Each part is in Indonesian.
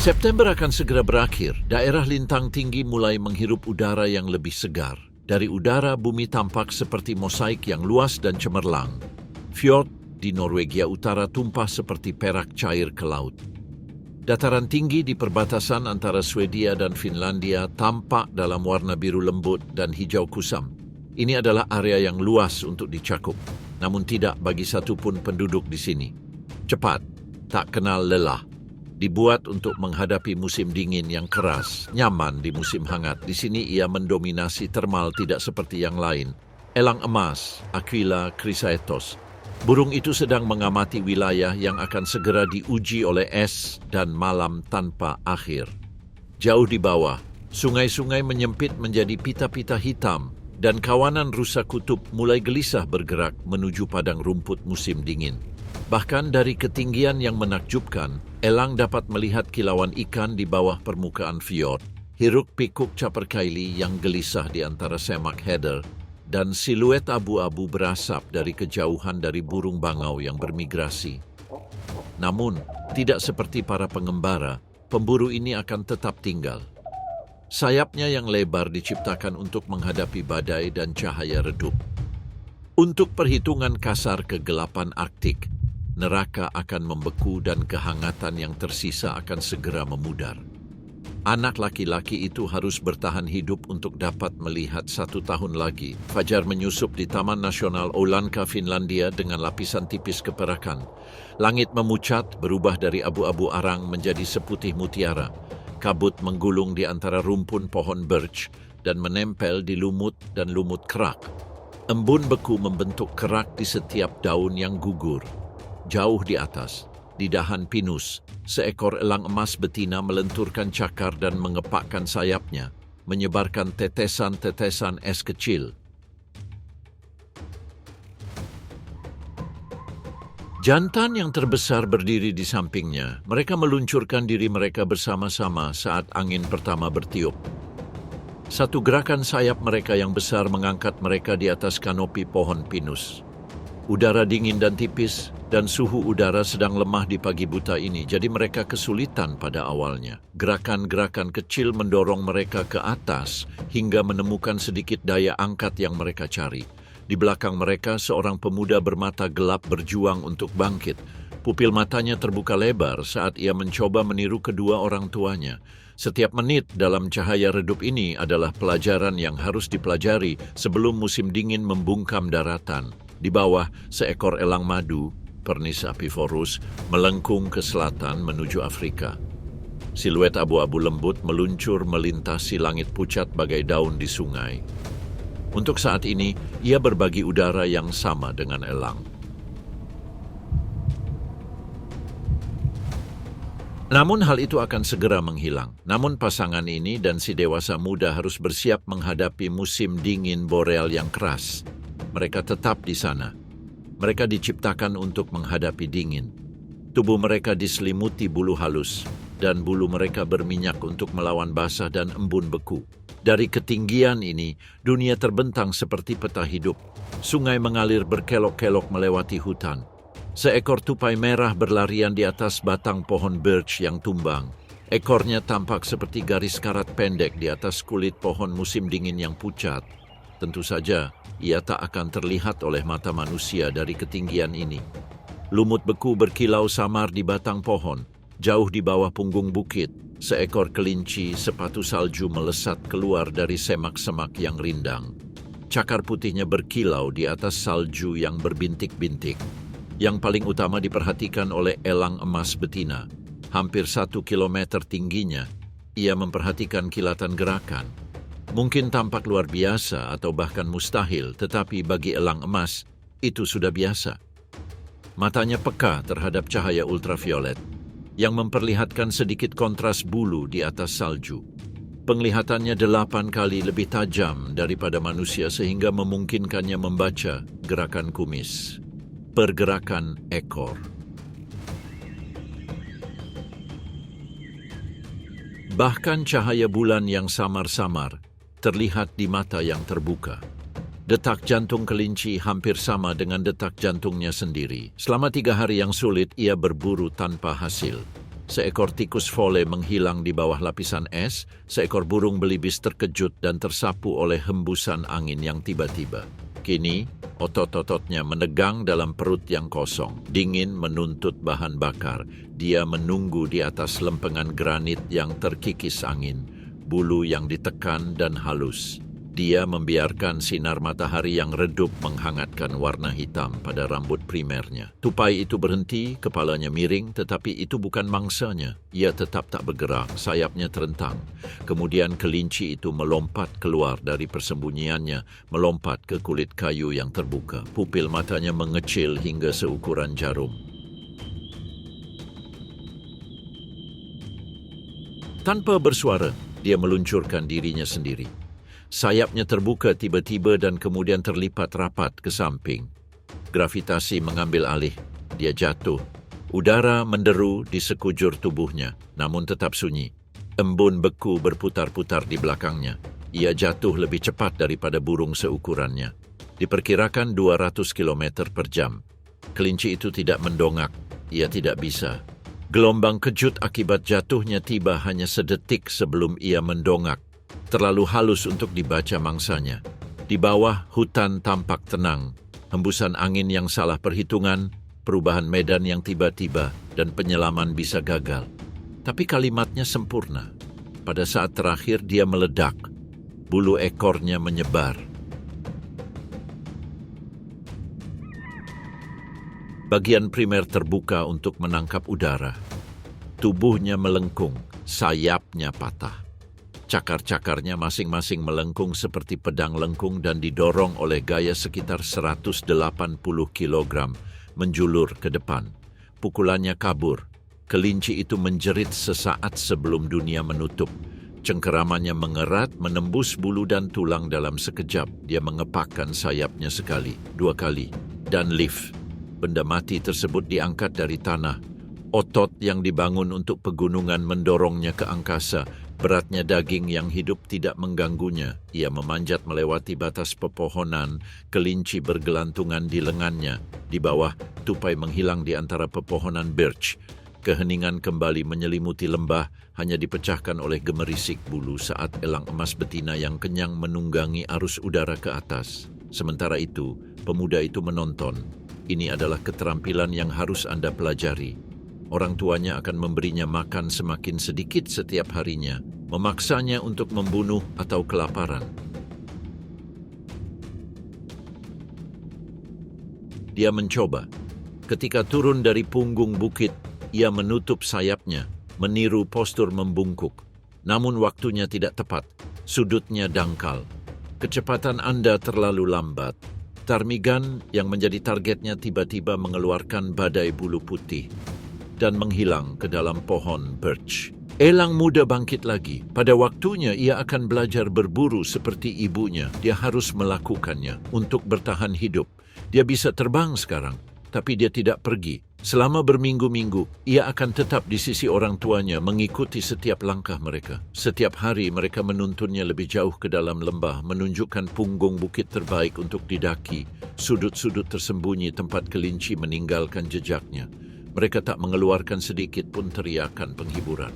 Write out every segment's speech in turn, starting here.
September akan segera berakhir. Daerah lintang tinggi mulai menghirup udara yang lebih segar. Dari udara, bumi tampak seperti mosaik yang luas dan cemerlang. Fjord di Norwegia Utara tumpah seperti perak cair ke laut. Dataran tinggi di perbatasan antara Swedia dan Finlandia tampak dalam warna biru lembut dan hijau kusam. Ini adalah area yang luas untuk dicakup, namun tidak bagi satupun penduduk di sini. Cepat, tak kenal lelah. Dibuat untuk menghadapi musim dingin yang keras, nyaman di musim hangat. Di sini ia mendominasi termal tidak seperti yang lain. Elang emas, Aquila chrysaetos. Burung itu sedang mengamati wilayah yang akan segera diuji oleh es dan malam tanpa akhir. Jauh di bawah, sungai-sungai menyempit menjadi pita-pita hitam dan kawanan rusa kutub mulai gelisah bergerak menuju padang rumput musim dingin. Bahkan dari ketinggian yang menakjubkan, elang dapat melihat kilauan ikan di bawah permukaan fjord, hiruk-pikuk capercaillie yang gelisah di antara semak heather, dan siluet abu-abu berasap dari kejauhan dari burung bangau yang bermigrasi. Namun, tidak seperti para pengembara, pemburu ini akan tetap tinggal. Sayapnya yang lebar diciptakan untuk menghadapi badai dan cahaya redup. Untuk perhitungan kasar kegelapan Arktik, neraka akan membeku dan kehangatan yang tersisa akan segera memudar. Anak laki-laki itu harus bertahan hidup untuk dapat melihat 1 tahun lagi. Fajar menyusup di Taman Nasional Oulanka, Finlandia dengan lapisan tipis keperakan. Langit memucat, berubah dari abu-abu arang menjadi seputih mutiara. Kabut menggulung di antara rumpun pohon birch dan menempel di lumut dan lumut kerak. Embun beku membentuk kerak di setiap daun yang gugur. Jauh di atas, di dahan pinus, seekor elang emas betina melenturkan cakar dan mengepakkan sayapnya, menyebarkan tetesan-tetesan es kecil. Jantan yang terbesar berdiri di sampingnya. Mereka meluncurkan diri mereka bersama-sama saat angin pertama bertiup. Satu gerakan sayap mereka yang besar mengangkat mereka di atas kanopi pohon pinus. Udara dingin dan tipis, dan suhu udara sedang lemah di pagi buta ini, jadi mereka kesulitan pada awalnya. Gerakan-gerakan kecil mendorong mereka ke atas hingga menemukan sedikit daya angkat yang mereka cari. Di belakang mereka, seorang pemuda bermata gelap berjuang untuk bangkit. Pupil matanya terbuka lebar saat ia mencoba meniru kedua orang tuanya. Setiap menit dalam cahaya redup ini adalah pelajaran yang harus dipelajari sebelum musim dingin membungkam daratan. Di bawah, seekor elang madu, Pernis apivorus, melengkung ke selatan menuju Afrika. Siluet abu-abu lembut meluncur melintasi langit pucat bagai daun di sungai. Untuk saat ini, ia berbagi udara yang sama dengan elang. Namun hal itu akan segera menghilang. Namun pasangan ini dan si dewasa muda harus bersiap menghadapi musim dingin boreal yang keras. Mereka tetap di sana. Mereka diciptakan untuk menghadapi dingin. Tubuh mereka diselimuti bulu halus, dan bulu mereka berminyak untuk melawan basah dan embun beku. Dari ketinggian ini, dunia terbentang seperti peta hidup. Sungai mengalir berkelok-kelok melewati hutan. Seekor tupai merah berlarian di atas batang pohon birch yang tumbang. Ekornya tampak seperti garis karat pendek di atas kulit pohon musim dingin yang pucat. Tentu saja, ia tak akan terlihat oleh mata manusia dari ketinggian ini. Lumut beku berkilau samar di batang pohon. Jauh di bawah punggung bukit, seekor kelinci sepatu salju melesat keluar dari semak-semak yang rindang. Cakar putihnya berkilau di atas salju yang berbintik-bintik. Yang paling utama diperhatikan oleh elang emas betina. Hampir 1 kilometer tingginya, ia memperhatikan kilatan gerakan. Mungkin tampak luar biasa atau bahkan mustahil, tetapi bagi elang emas, itu sudah biasa. Matanya peka terhadap cahaya ultraviolet, yang memperlihatkan sedikit kontras bulu di atas salju. Penglihatannya 8 kali lebih tajam daripada manusia sehingga memungkinkannya membaca gerakan kumis. Pergerakan ekor. Bahkan cahaya bulan yang samar-samar terlihat di mata yang terbuka. Detak jantung kelinci hampir sama dengan detak jantungnya sendiri. Selama 3 hari yang sulit, ia berburu tanpa hasil. Seekor tikus vole menghilang di bawah lapisan es, seekor burung belibis terkejut dan tersapu oleh hembusan angin yang tiba-tiba. Kini, otot-ototnya menegang dalam perut yang kosong, dingin menuntut bahan bakar. Dia menunggu di atas lempengan granit yang terkikis angin, bulu yang ditekan dan halus. Dia membiarkan sinar matahari yang redup menghangatkan warna hitam pada rambut primernya. Tupai itu berhenti, kepalanya miring, tetapi itu bukan mangsanya. Ia tetap tak bergerak, sayapnya terentang. Kemudian kelinci itu melompat keluar dari persembunyiannya, melompat ke kulit kayu yang terbuka. Pupil matanya mengecil hingga seukuran jarum. Tanpa bersuara, dia meluncurkan dirinya sendiri. Sayapnya terbuka tiba-tiba dan kemudian terlipat rapat ke samping. Gravitasi mengambil alih. Dia jatuh. Udara menderu di sekujur tubuhnya, namun tetap sunyi. Embun beku berputar-putar di belakangnya. Ia jatuh lebih cepat daripada burung seukurannya. Diperkirakan 200 km per jam. Kelinci itu tidak mendongak. Ia tidak bisa. Gelombang kejut akibat jatuhnya tiba hanya sedetik sebelum ia mendongak. Terlalu halus untuk dibaca mangsanya. Di bawah, hutan tampak tenang. Hembusan angin yang salah perhitungan, perubahan medan yang tiba-tiba, dan penyelaman bisa gagal. Tapi kalimatnya sempurna. Pada saat terakhir dia meledak. Bulu ekornya menyebar. Bagian primer terbuka untuk menangkap udara. Tubuhnya melengkung, sayapnya patah. Cakar-cakarnya masing-masing melengkung seperti pedang lengkung dan didorong oleh gaya sekitar 180 kg, menjulur ke depan. Pukulannya kabur. Kelinci itu menjerit sesaat sebelum dunia menutup. Cengkeramannya mengerat, menembus bulu dan tulang dalam sekejap. Dia mengepakkan sayapnya sekali, dua kali, dan lift. Benda mati tersebut diangkat dari tanah. Otot yang dibangun untuk pegunungan mendorongnya ke angkasa. Beratnya daging yang hidup tidak mengganggunya. Ia memanjat melewati batas pepohonan, kelinci bergelantungan di lengannya. Di bawah, tupai menghilang di antara pepohonan birch. Keheningan kembali menyelimuti lembah, hanya dipecahkan oleh gemerisik bulu saat elang emas betina yang kenyang menunggangi arus udara ke atas. Sementara itu, pemuda itu menonton. Ini adalah keterampilan yang harus Anda pelajari. Orang tuanya akan memberinya makan semakin sedikit setiap harinya, memaksanya untuk membunuh atau kelaparan. Dia mencoba. Ketika turun dari punggung bukit, ia menutup sayapnya, meniru postur membungkuk. Namun waktunya tidak tepat, sudutnya dangkal. Kecepatan Anda terlalu lambat. Ptarmigan yang menjadi targetnya tiba-tiba mengeluarkan badai bulu putih dan menghilang ke dalam pohon birch. Elang muda bangkit lagi. Pada waktunya ia akan belajar berburu seperti ibunya. Dia harus melakukannya untuk bertahan hidup. Dia bisa terbang sekarang, tapi dia tidak pergi. Selama berminggu-minggu, ia akan tetap di sisi orang tuanya, mengikuti setiap langkah mereka. Setiap hari mereka menuntunnya lebih jauh ke dalam lembah, menunjukkan punggung bukit terbaik untuk didaki, sudut-sudut tersembunyi tempat kelinci meninggalkan jejaknya. Mereka tak mengeluarkan sedikit pun teriakan penghiburan.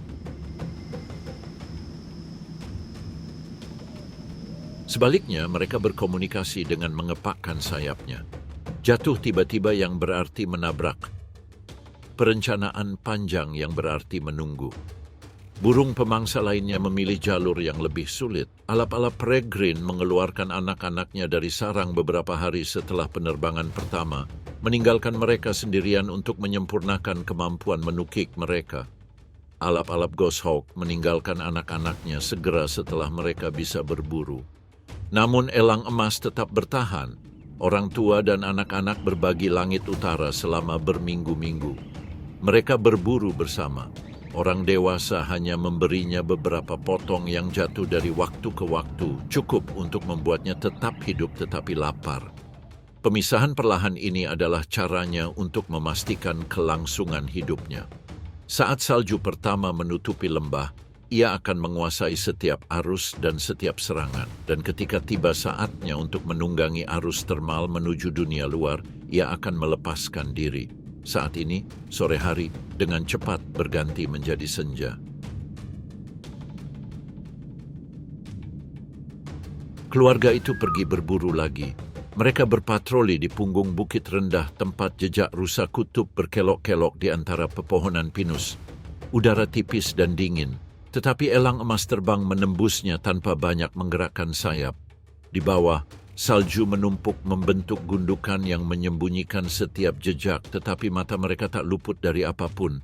Sebaliknya, mereka berkomunikasi dengan mengepakkan sayapnya. Jatuh tiba-tiba yang berarti menabrak. Perencanaan panjang yang berarti menunggu. Burung pemangsa lainnya memilih jalur yang lebih sulit. Alap-alap peregrine mengeluarkan anak-anaknya dari sarang beberapa hari setelah penerbangan pertama, meninggalkan mereka sendirian untuk menyempurnakan kemampuan menukik mereka. Alap-alap goshawk meninggalkan anak-anaknya segera setelah mereka bisa berburu. Namun elang emas tetap bertahan. Orang tua dan anak-anak berbagi langit utara selama berminggu-minggu. Mereka berburu bersama. Orang dewasa hanya memberinya beberapa potong yang jatuh dari waktu ke waktu, cukup untuk membuatnya tetap hidup tetapi lapar. Pemisahan perlahan ini adalah caranya untuk memastikan kelangsungan hidupnya. Saat salju pertama menutupi lembah, ia akan menguasai setiap arus dan setiap serangan. Dan ketika tiba saatnya untuk menunggangi arus termal menuju dunia luar, ia akan melepaskan diri. Saat ini, sore hari dengan cepat berganti menjadi senja. Keluarga itu pergi berburu lagi. Mereka berpatroli di punggung bukit rendah tempat jejak rusa kutub berkelok-kelok di antara pepohonan pinus. Udara tipis dan dingin, tetapi elang emas terbang menembusnya tanpa banyak menggerakkan sayap. Di bawah, salju menumpuk membentuk gundukan yang menyembunyikan setiap jejak, tetapi mata mereka tak luput dari apapun.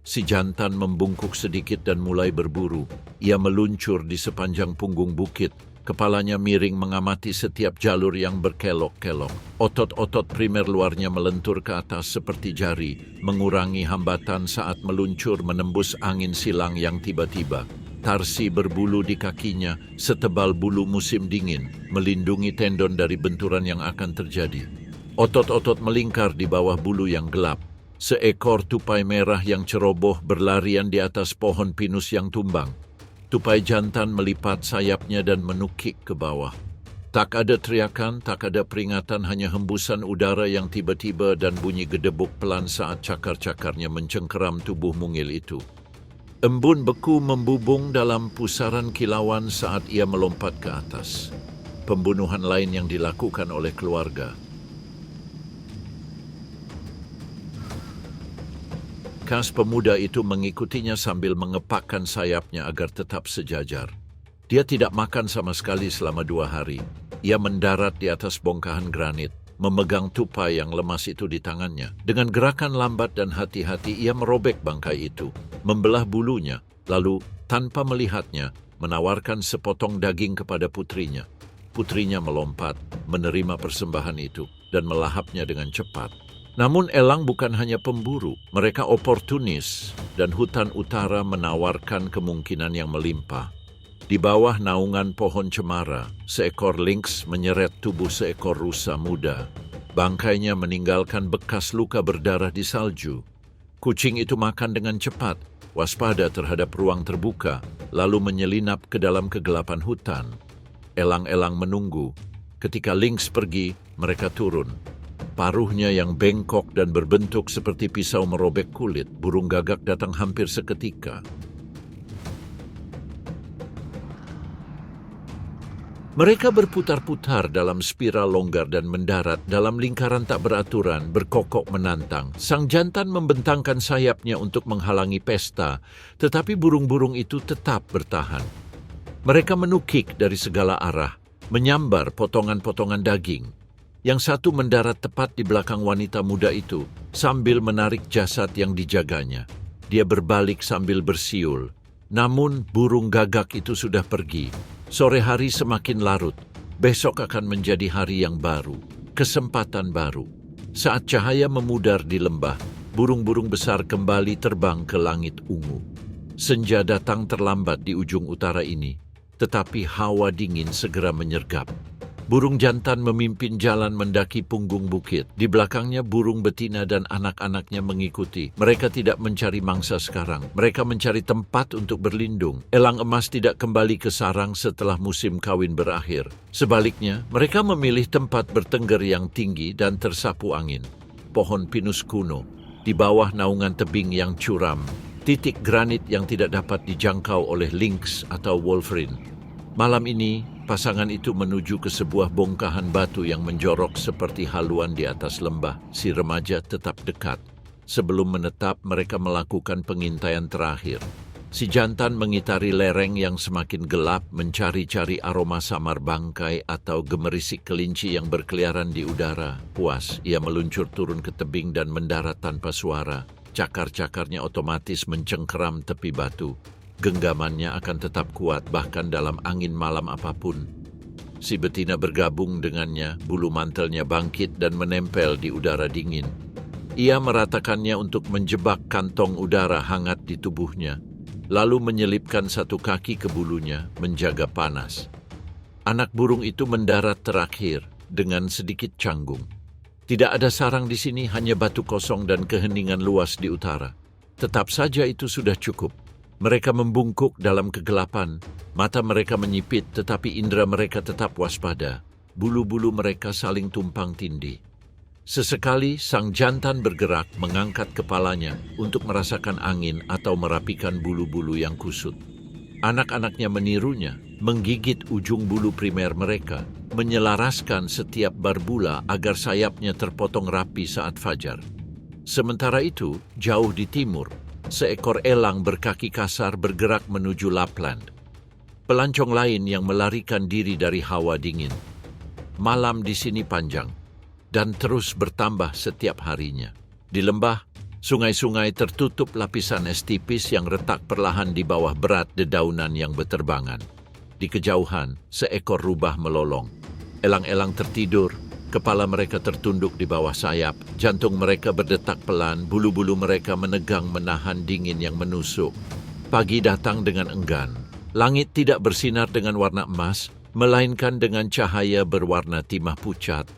Si jantan membungkuk sedikit dan mulai berburu. Ia meluncur di sepanjang punggung bukit. Kepalanya miring mengamati setiap jalur yang berkelok-kelok. Otot-otot primer luarnya melentur ke atas seperti jari, mengurangi hambatan saat meluncur menembus angin silang yang tiba-tiba. Tarsi berbulu di kakinya, setebal bulu musim dingin, melindungi tendon dari benturan yang akan terjadi. Otot-otot melingkar di bawah bulu yang gelap. Seekor tupai merah yang ceroboh berlarian di atas pohon pinus yang tumbang. Tupai jantan melipat sayapnya dan menukik ke bawah. Tak ada teriakan, tak ada peringatan, hanya hembusan udara yang tiba-tiba dan bunyi gedebuk pelan saat cakar-cakarnya mencengkeram tubuh mungil itu. Embun beku membubung dalam pusaran kilauan saat ia melompat ke atas. Pembunuhan lain yang dilakukan oleh keluarga. Kas pemuda itu mengikutinya sambil mengepakkan sayapnya agar tetap sejajar. Dia tidak makan sama sekali selama 2 hari. Ia mendarat di atas bongkahan granit, memegang tupai yang lemas itu di tangannya. Dengan gerakan lambat dan hati-hati, ia merobek bangkai itu, membelah bulunya, lalu tanpa melihatnya, menawarkan sepotong daging kepada putrinya. Putrinya melompat, menerima persembahan itu, dan melahapnya dengan cepat. Namun elang bukan hanya pemburu, mereka oportunis, dan hutan utara menawarkan kemungkinan yang melimpah. Di bawah naungan pohon cemara, seekor lynx menyeret tubuh seekor rusa muda. Bangkainya meninggalkan bekas luka berdarah di salju. Kucing itu makan dengan cepat, waspada terhadap ruang terbuka, lalu menyelinap ke dalam kegelapan hutan. Elang-elang menunggu. Ketika lynx pergi, mereka turun. Paruhnya yang bengkok dan berbentuk seperti pisau merobek kulit, burung gagak datang hampir seketika. Mereka berputar-putar dalam spiral longgar dan mendarat dalam lingkaran tak beraturan, berkokok menantang. Sang jantan membentangkan sayapnya untuk menghalangi pesta, tetapi burung-burung itu tetap bertahan. Mereka menukik dari segala arah, menyambar potongan-potongan daging. Yang satu mendarat tepat di belakang wanita muda itu, sambil menarik jasad yang dijaganya. Dia berbalik sambil bersiul. Namun burung gagak itu sudah pergi. Sore hari semakin larut. Besok akan menjadi hari yang baru. Kesempatan baru. Saat cahaya memudar di lembah, burung-burung besar kembali terbang ke langit ungu. Senja datang terlambat di ujung utara ini, tetapi hawa dingin segera menyergap. Burung jantan memimpin jalan mendaki punggung bukit. Di belakangnya burung betina dan anak-anaknya mengikuti. Mereka tidak mencari mangsa sekarang. Mereka mencari tempat untuk berlindung. Elang emas tidak kembali ke sarang setelah musim kawin berakhir. Sebaliknya, mereka memilih tempat bertengger yang tinggi dan tersapu angin. Pohon pinus kuno, di bawah naungan tebing yang curam. Titik granit yang tidak dapat dijangkau oleh lynx atau wolverine. Malam ini, pasangan itu menuju ke sebuah bongkahan batu yang menjorok seperti haluan di atas lembah. Si remaja tetap dekat. Sebelum menetap, mereka melakukan pengintaian terakhir. Si jantan mengitari lereng yang semakin gelap, mencari-cari aroma samar bangkai atau gemerisik kelinci yang berkeliaran di udara. Puas, ia meluncur turun ke tebing dan mendarat tanpa suara. Cakar-cakarnya otomatis mencengkeram tepi batu. Genggamannya akan tetap kuat bahkan dalam angin malam apapun. Si betina bergabung dengannya, bulu mantelnya bangkit dan menempel di udara dingin. Ia meratakannya untuk menjebak kantong udara hangat di tubuhnya, lalu menyelipkan satu kaki ke bulunya, menjaga panas. Anak burung itu mendarat terakhir dengan sedikit canggung. Tidak ada sarang di sini, hanya batu kosong dan keheningan luas di utara. Tetap saja itu sudah cukup. Mereka membungkuk dalam kegelapan, mata mereka menyipit tetapi indera mereka tetap waspada. Bulu-bulu mereka saling tumpang tindih. Sesekali sang jantan bergerak mengangkat kepalanya untuk merasakan angin atau merapikan bulu-bulu yang kusut. Anak-anaknya menirunya, menggigit ujung bulu primer mereka, menyelaraskan setiap barbula agar sayapnya terpotong rapi saat fajar. Sementara itu, jauh di timur, seekor elang berkaki kasar bergerak menuju Lapland. Pelancong lain yang melarikan diri dari hawa dingin. Malam di sini panjang dan terus bertambah setiap harinya. Di lembah, sungai-sungai tertutup lapisan es tipis yang retak perlahan di bawah berat dedaunan yang beterbangan. Di kejauhan, seekor rubah melolong. Elang-elang tertidur, kepala mereka tertunduk di bawah sayap, jantung mereka berdetak pelan, bulu-bulu mereka menegang menahan dingin yang menusuk. Pagi datang dengan enggan. Langit tidak bersinar dengan warna emas, melainkan dengan cahaya berwarna timah pucat.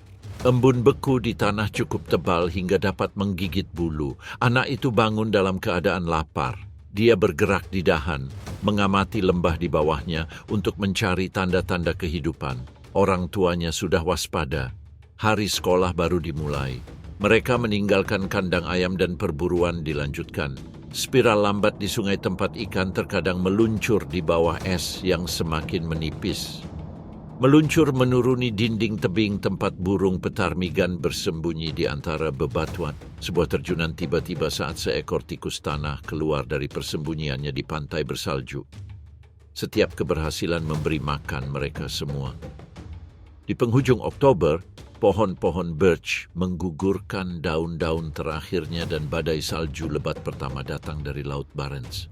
Embun beku di tanah cukup tebal hingga dapat menggigit bulu. Anak itu bangun dalam keadaan lapar. Dia bergerak di dahan, mengamati lembah di bawahnya untuk mencari tanda-tanda kehidupan. Orang tuanya sudah waspada. Hari sekolah baru dimulai. Mereka meninggalkan kandang ayam dan perburuan dilanjutkan. Spiral lambat di sungai tempat ikan terkadang meluncur di bawah es yang semakin menipis. Meluncur menuruni dinding tebing tempat burung petarmigan bersembunyi di antara bebatuan. Sebuah terjunan tiba-tiba saat seekor tikus tanah keluar dari persembunyiannya di pantai bersalju. Setiap keberhasilan memberi makan mereka semua. Di penghujung Oktober, pohon-pohon birch menggugurkan daun-daun terakhirnya dan badai salju lebat pertama datang dari Laut Barents.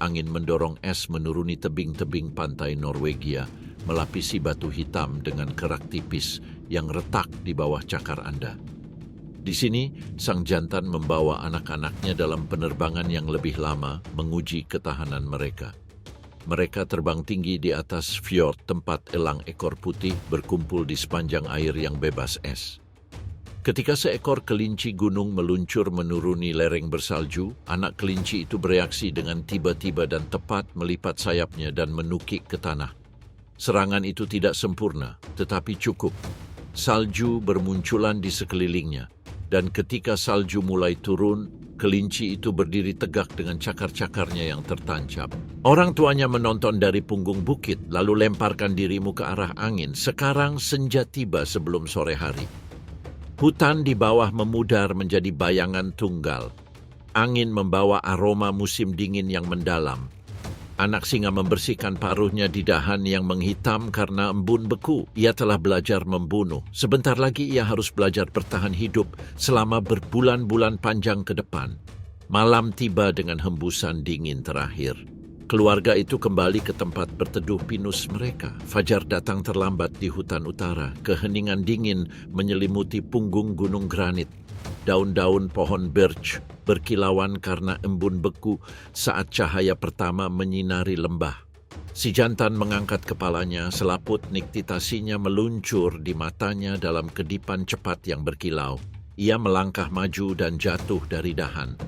Angin mendorong es menuruni tebing-tebing pantai Norwegia, melapisi batu hitam dengan kerak tipis yang retak di bawah cakar Anda. Di sini, sang jantan membawa anak-anaknya dalam penerbangan yang lebih lama menguji ketahanan mereka. Mereka terbang tinggi di atas fjord tempat elang ekor putih berkumpul di sepanjang air yang bebas es. Ketika seekor kelinci gunung meluncur menuruni lereng bersalju, anak kelinci itu bereaksi dengan tiba-tiba dan tepat melipat sayapnya dan menukik ke tanah. Serangan itu tidak sempurna, tetapi cukup. Salju bermunculan di sekelilingnya, dan ketika salju mulai turun, kelinci itu berdiri tegak dengan cakar-cakarnya yang tertancap. Orang tuanya menonton dari punggung bukit, lalu lemparkan dirimu ke arah angin. Sekarang senja tiba sebelum sore hari. Hutan di bawah memudar menjadi bayangan tunggal. Angin membawa aroma musim dingin yang mendalam. Anak singa membersihkan paruhnya di dahan yang menghitam karena embun beku. Ia telah belajar membunuh. Sebentar lagi ia harus belajar bertahan hidup selama berbulan-bulan panjang ke depan. Malam tiba dengan hembusan dingin terakhir. Keluarga itu kembali ke tempat berteduh pinus mereka. Fajar datang terlambat di hutan utara. Keheningan dingin menyelimuti punggung gunung granit. Daun-daun pohon birch berkilauan karena embun beku saat cahaya pertama menyinari lembah. Si jantan mengangkat kepalanya, selaput niktitasinya meluncur di matanya dalam kedipan cepat yang berkilau. Ia melangkah maju dan jatuh dari dahan.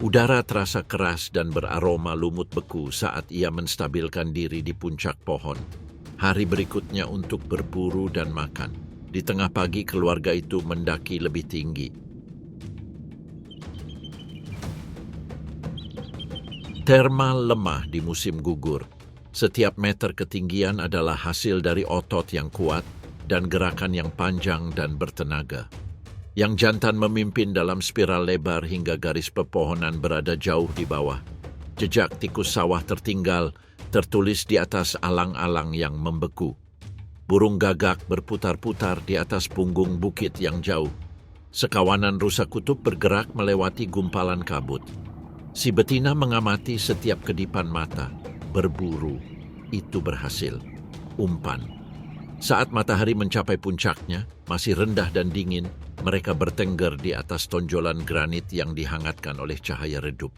Udara terasa keras dan beraroma lumut beku saat ia menstabilkan diri di puncak pohon. Hari berikutnya untuk berburu dan makan. Di tengah pagi keluarga itu mendaki lebih tinggi. Thermal lemah di musim gugur. Setiap meter ketinggian adalah hasil dari otot yang kuat dan gerakan yang panjang dan bertenaga. Yang jantan memimpin dalam spiral lebar hingga garis pepohonan berada jauh di bawah. Jejak tikus sawah tertinggal, tertulis di atas alang-alang yang membeku. Burung gagak berputar-putar di atas punggung bukit yang jauh. Sekawanan rusa kutub bergerak melewati gumpalan kabut. Si betina mengamati setiap kedipan mata. Berburu, itu berhasil. Umpan. Saat matahari mencapai puncaknya, masih rendah dan dingin, mereka bertengger di atas tonjolan granit yang dihangatkan oleh cahaya redup.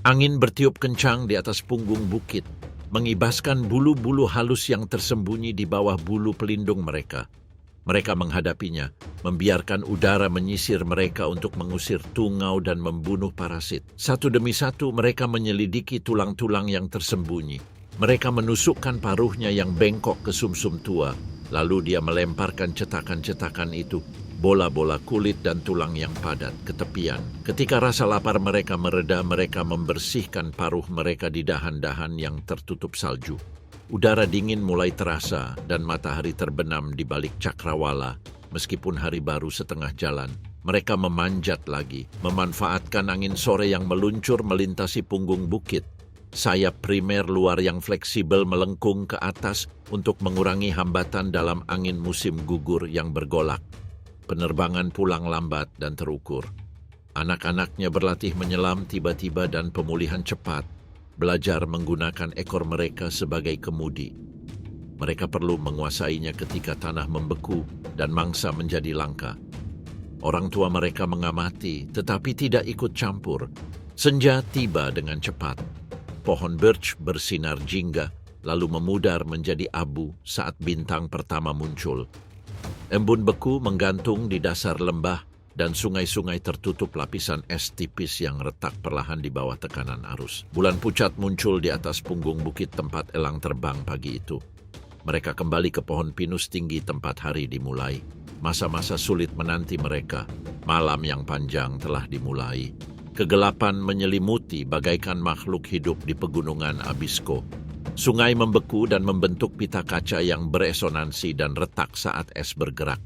Angin bertiup kencang di atas punggung bukit, mengibaskan bulu-bulu halus yang tersembunyi di bawah bulu pelindung mereka. Mereka menghadapinya, membiarkan udara menyisir mereka untuk mengusir tungau dan membunuh parasit. Satu demi satu mereka menyelidiki tulang-tulang yang tersembunyi. Mereka menusukkan paruhnya yang bengkok ke sumsum tua, lalu dia melemparkan cetakan-cetakan itu bola-bola kulit dan tulang yang padat ke tepian. Ketika rasa lapar mereka mereda, mereka membersihkan paruh mereka di dahan-dahan yang tertutup salju. Udara dingin mulai terasa dan matahari terbenam di balik cakrawala. Meskipun hari baru setengah jalan, mereka memanjat lagi, memanfaatkan angin sore yang meluncur melintasi punggung bukit. Sayap primer luar yang fleksibel melengkung ke atas untuk mengurangi hambatan dalam angin musim gugur yang bergolak. Penerbangan pulang lambat dan terukur. Anak-anaknya berlatih menyelam tiba-tiba dan pemulihan cepat, belajar menggunakan ekor mereka sebagai kemudi. Mereka perlu menguasainya ketika tanah membeku dan mangsa menjadi langka. Orang tua mereka mengamati, tetapi tidak ikut campur. Senja tiba dengan cepat. Pohon birch bersinar jingga, lalu memudar menjadi abu saat bintang pertama muncul. Embun beku menggantung di dasar lembah dan sungai-sungai tertutup lapisan es tipis yang retak perlahan di bawah tekanan arus. Bulan pucat muncul di atas punggung bukit tempat elang terbang pagi itu. Mereka kembali ke pohon pinus tinggi tempat hari dimulai. Masa-masa sulit menanti mereka. Malam yang panjang telah dimulai. Kegelapan menyelimuti bagaikan makhluk hidup di pegunungan Abisko. Sungai membeku dan membentuk pita kaca yang beresonansi dan retak saat es bergerak.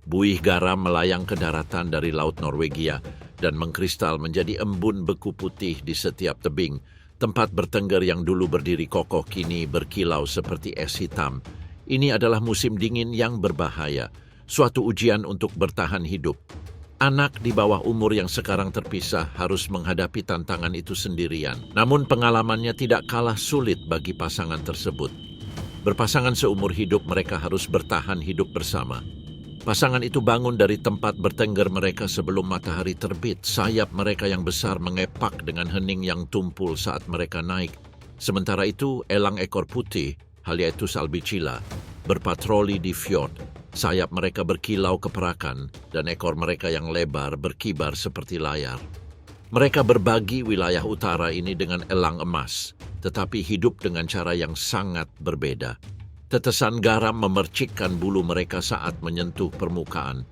Buih garam melayang ke daratan dari Laut Norwegia dan mengkristal menjadi embun beku putih di setiap tebing. Tempat bertengger yang dulu berdiri kokoh kini berkilau seperti es hitam. Ini adalah musim dingin yang berbahaya, suatu ujian untuk bertahan hidup. Anak di bawah umur yang sekarang terpisah harus menghadapi tantangan itu sendirian. Namun pengalamannya tidak kalah sulit bagi pasangan tersebut. Berpasangan seumur hidup, mereka harus bertahan hidup bersama. Pasangan itu bangun dari tempat bertengger mereka sebelum matahari terbit. Sayap mereka yang besar mengepak dengan hening yang tumpul saat mereka naik. Sementara itu, elang ekor putih, Haliaetus albicilla, berpatroli di fjord. Sayap mereka berkilau keperakan dan ekor mereka yang lebar berkibar seperti layar. Mereka berbagi wilayah utara ini dengan elang emas, tetapi hidup dengan cara yang sangat berbeda. Tetesan garam memercikkan bulu mereka saat menyentuh permukaan.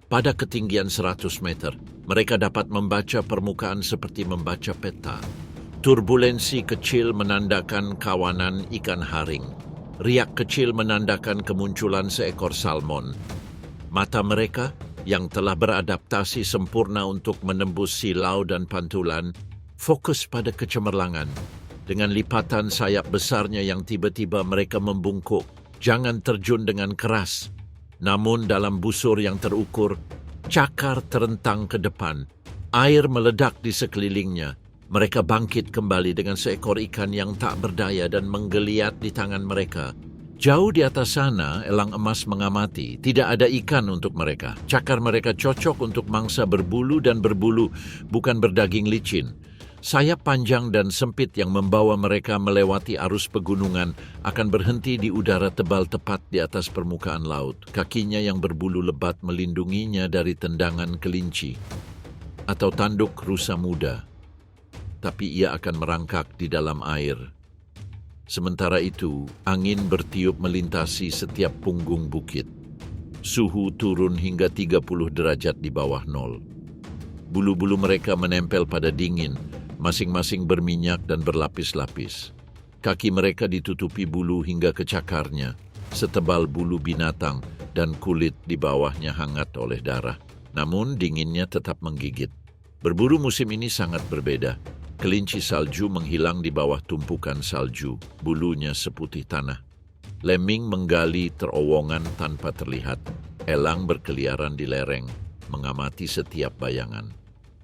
Pada ketinggian 100 meter, mereka dapat membaca permukaan seperti membaca peta. Turbulensi kecil menandakan kawanan ikan haring. Riak kecil menandakan kemunculan seekor salmon. Mata mereka, yang telah beradaptasi sempurna untuk menembus silau dan pantulan, fokus pada kecemerlangan. Dengan lipatan sayap besarnya yang tiba-tiba mereka membungkuk, jangan terjun dengan keras. Namun dalam busur yang terukur, cakar terentang ke depan. Air meledak di sekelilingnya. Mereka bangkit kembali dengan seekor ikan yang tak berdaya dan menggeliat di tangan mereka. Jauh di atas sana, elang emas mengamati. Tidak ada ikan untuk mereka. Cakar mereka cocok untuk mangsa berbulu dan berbulu, bukan berdaging licin. Sayap panjang dan sempit yang membawa mereka melewati arus pegunungan akan berhenti di udara tebal tepat di atas permukaan laut. Kakinya yang berbulu lebat melindunginya dari tendangan kelinci atau tanduk rusa muda. Tapi ia akan merangkak di dalam air. Sementara itu, angin bertiup melintasi setiap punggung bukit. Suhu turun hingga 30 derajat di bawah nol. Bulu-bulu mereka menempel pada dingin, masing-masing berminyak dan berlapis-lapis. Kaki mereka ditutupi bulu hingga ke cakarnya, setebal bulu binatang dan kulit di bawahnya hangat oleh darah. Namun dinginnya tetap menggigit. Berburu musim ini sangat berbeda. Kelinci salju menghilang di bawah tumpukan salju, bulunya seputih tanah. Lemming menggali terowongan tanpa terlihat. Elang berkeliaran di lereng, mengamati setiap bayangan.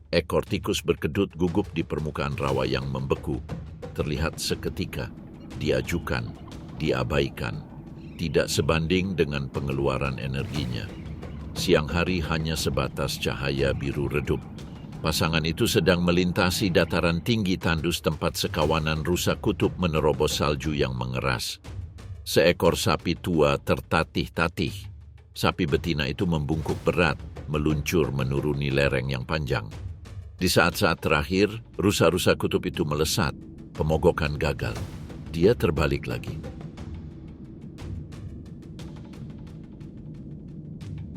Ekor tikus berkedut gugup di permukaan rawa yang membeku. Terlihat seketika, diajukan, diabaikan. Tidak sebanding dengan pengeluaran energinya. Siang hari hanya sebatas cahaya biru redup. Pasangan itu sedang melintasi dataran tinggi tandus tempat sekawanan rusa kutub menerobos salju yang mengeras. Seekor sapi tua tertatih-tatih. Sapi betina itu membungkuk berat, meluncur menuruni lereng yang panjang. Di saat-saat terakhir, rusa-rusa kutub itu melesat. Pemogokan gagal. Dia terbalik lagi.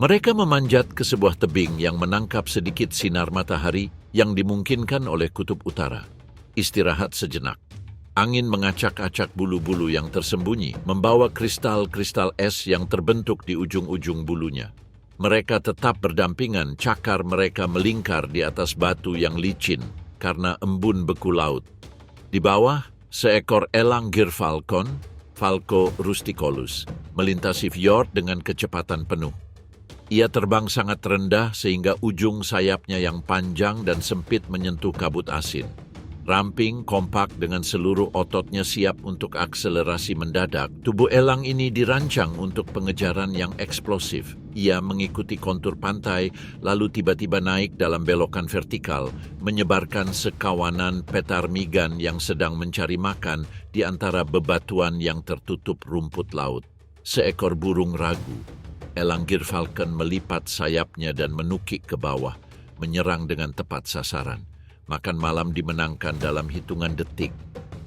Mereka memanjat ke sebuah tebing yang menangkap sedikit sinar matahari yang dimungkinkan oleh kutub utara. Istirahat sejenak. Angin mengacak-acak bulu-bulu yang tersembunyi, membawa kristal-kristal es yang terbentuk di ujung-ujung bulunya. Mereka tetap berdampingan, cakar mereka melingkar di atas batu yang licin karena embun beku laut. Di bawah, seekor elang gyrfalcon, Falco rusticolus, melintasi fjord dengan kecepatan penuh. Ia terbang sangat rendah sehingga ujung sayapnya yang panjang dan sempit menyentuh kabut asin. Ramping, kompak dengan seluruh ototnya siap untuk akselerasi mendadak, tubuh elang ini dirancang untuk pengejaran yang eksplosif. Ia mengikuti kontur pantai, lalu tiba-tiba naik dalam belokan vertikal, menyebarkan sekawanan petarmigan yang sedang mencari makan di antara bebatuan yang tertutup rumput laut. Seekor burung ragu, elang gyrfalcon melipat sayapnya dan menukik ke bawah, menyerang dengan tepat sasaran. Makan malam dimenangkan dalam hitungan detik.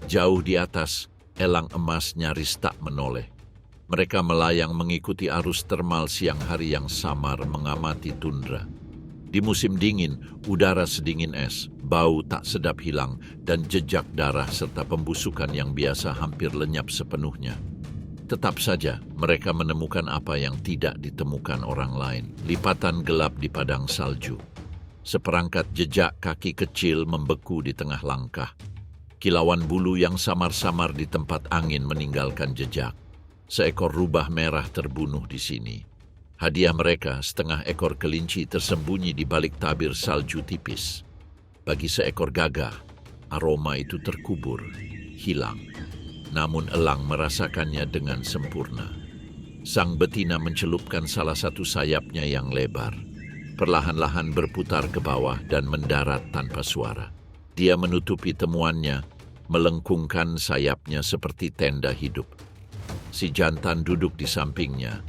Jauh di atas, elang emas nyaris tak menoleh. Mereka melayang mengikuti arus termal siang hari yang samar mengamati tundra. Di musim dingin, udara sedingin es, bau tak sedap hilang, dan jejak darah serta pembusukan yang biasa hampir lenyap sepenuhnya. Tetap saja, mereka menemukan apa yang tidak ditemukan orang lain. Lipatan gelap di padang salju. Seperangkat jejak kaki kecil membeku di tengah langkah. Kilauan bulu yang samar-samar di tempat angin meninggalkan jejak. Seekor rubah merah terbunuh di sini. Hadiah mereka, setengah ekor kelinci tersembunyi di balik tabir salju tipis. Bagi seekor gagak, aroma itu terkubur, hilang. Namun elang merasakannya dengan sempurna. Sang betina mencelupkan salah satu sayapnya yang lebar. Perlahan-lahan berputar ke bawah dan mendarat tanpa suara. Dia menutupi temuannya, melengkungkan sayapnya seperti tenda hidup. Si jantan duduk di sampingnya.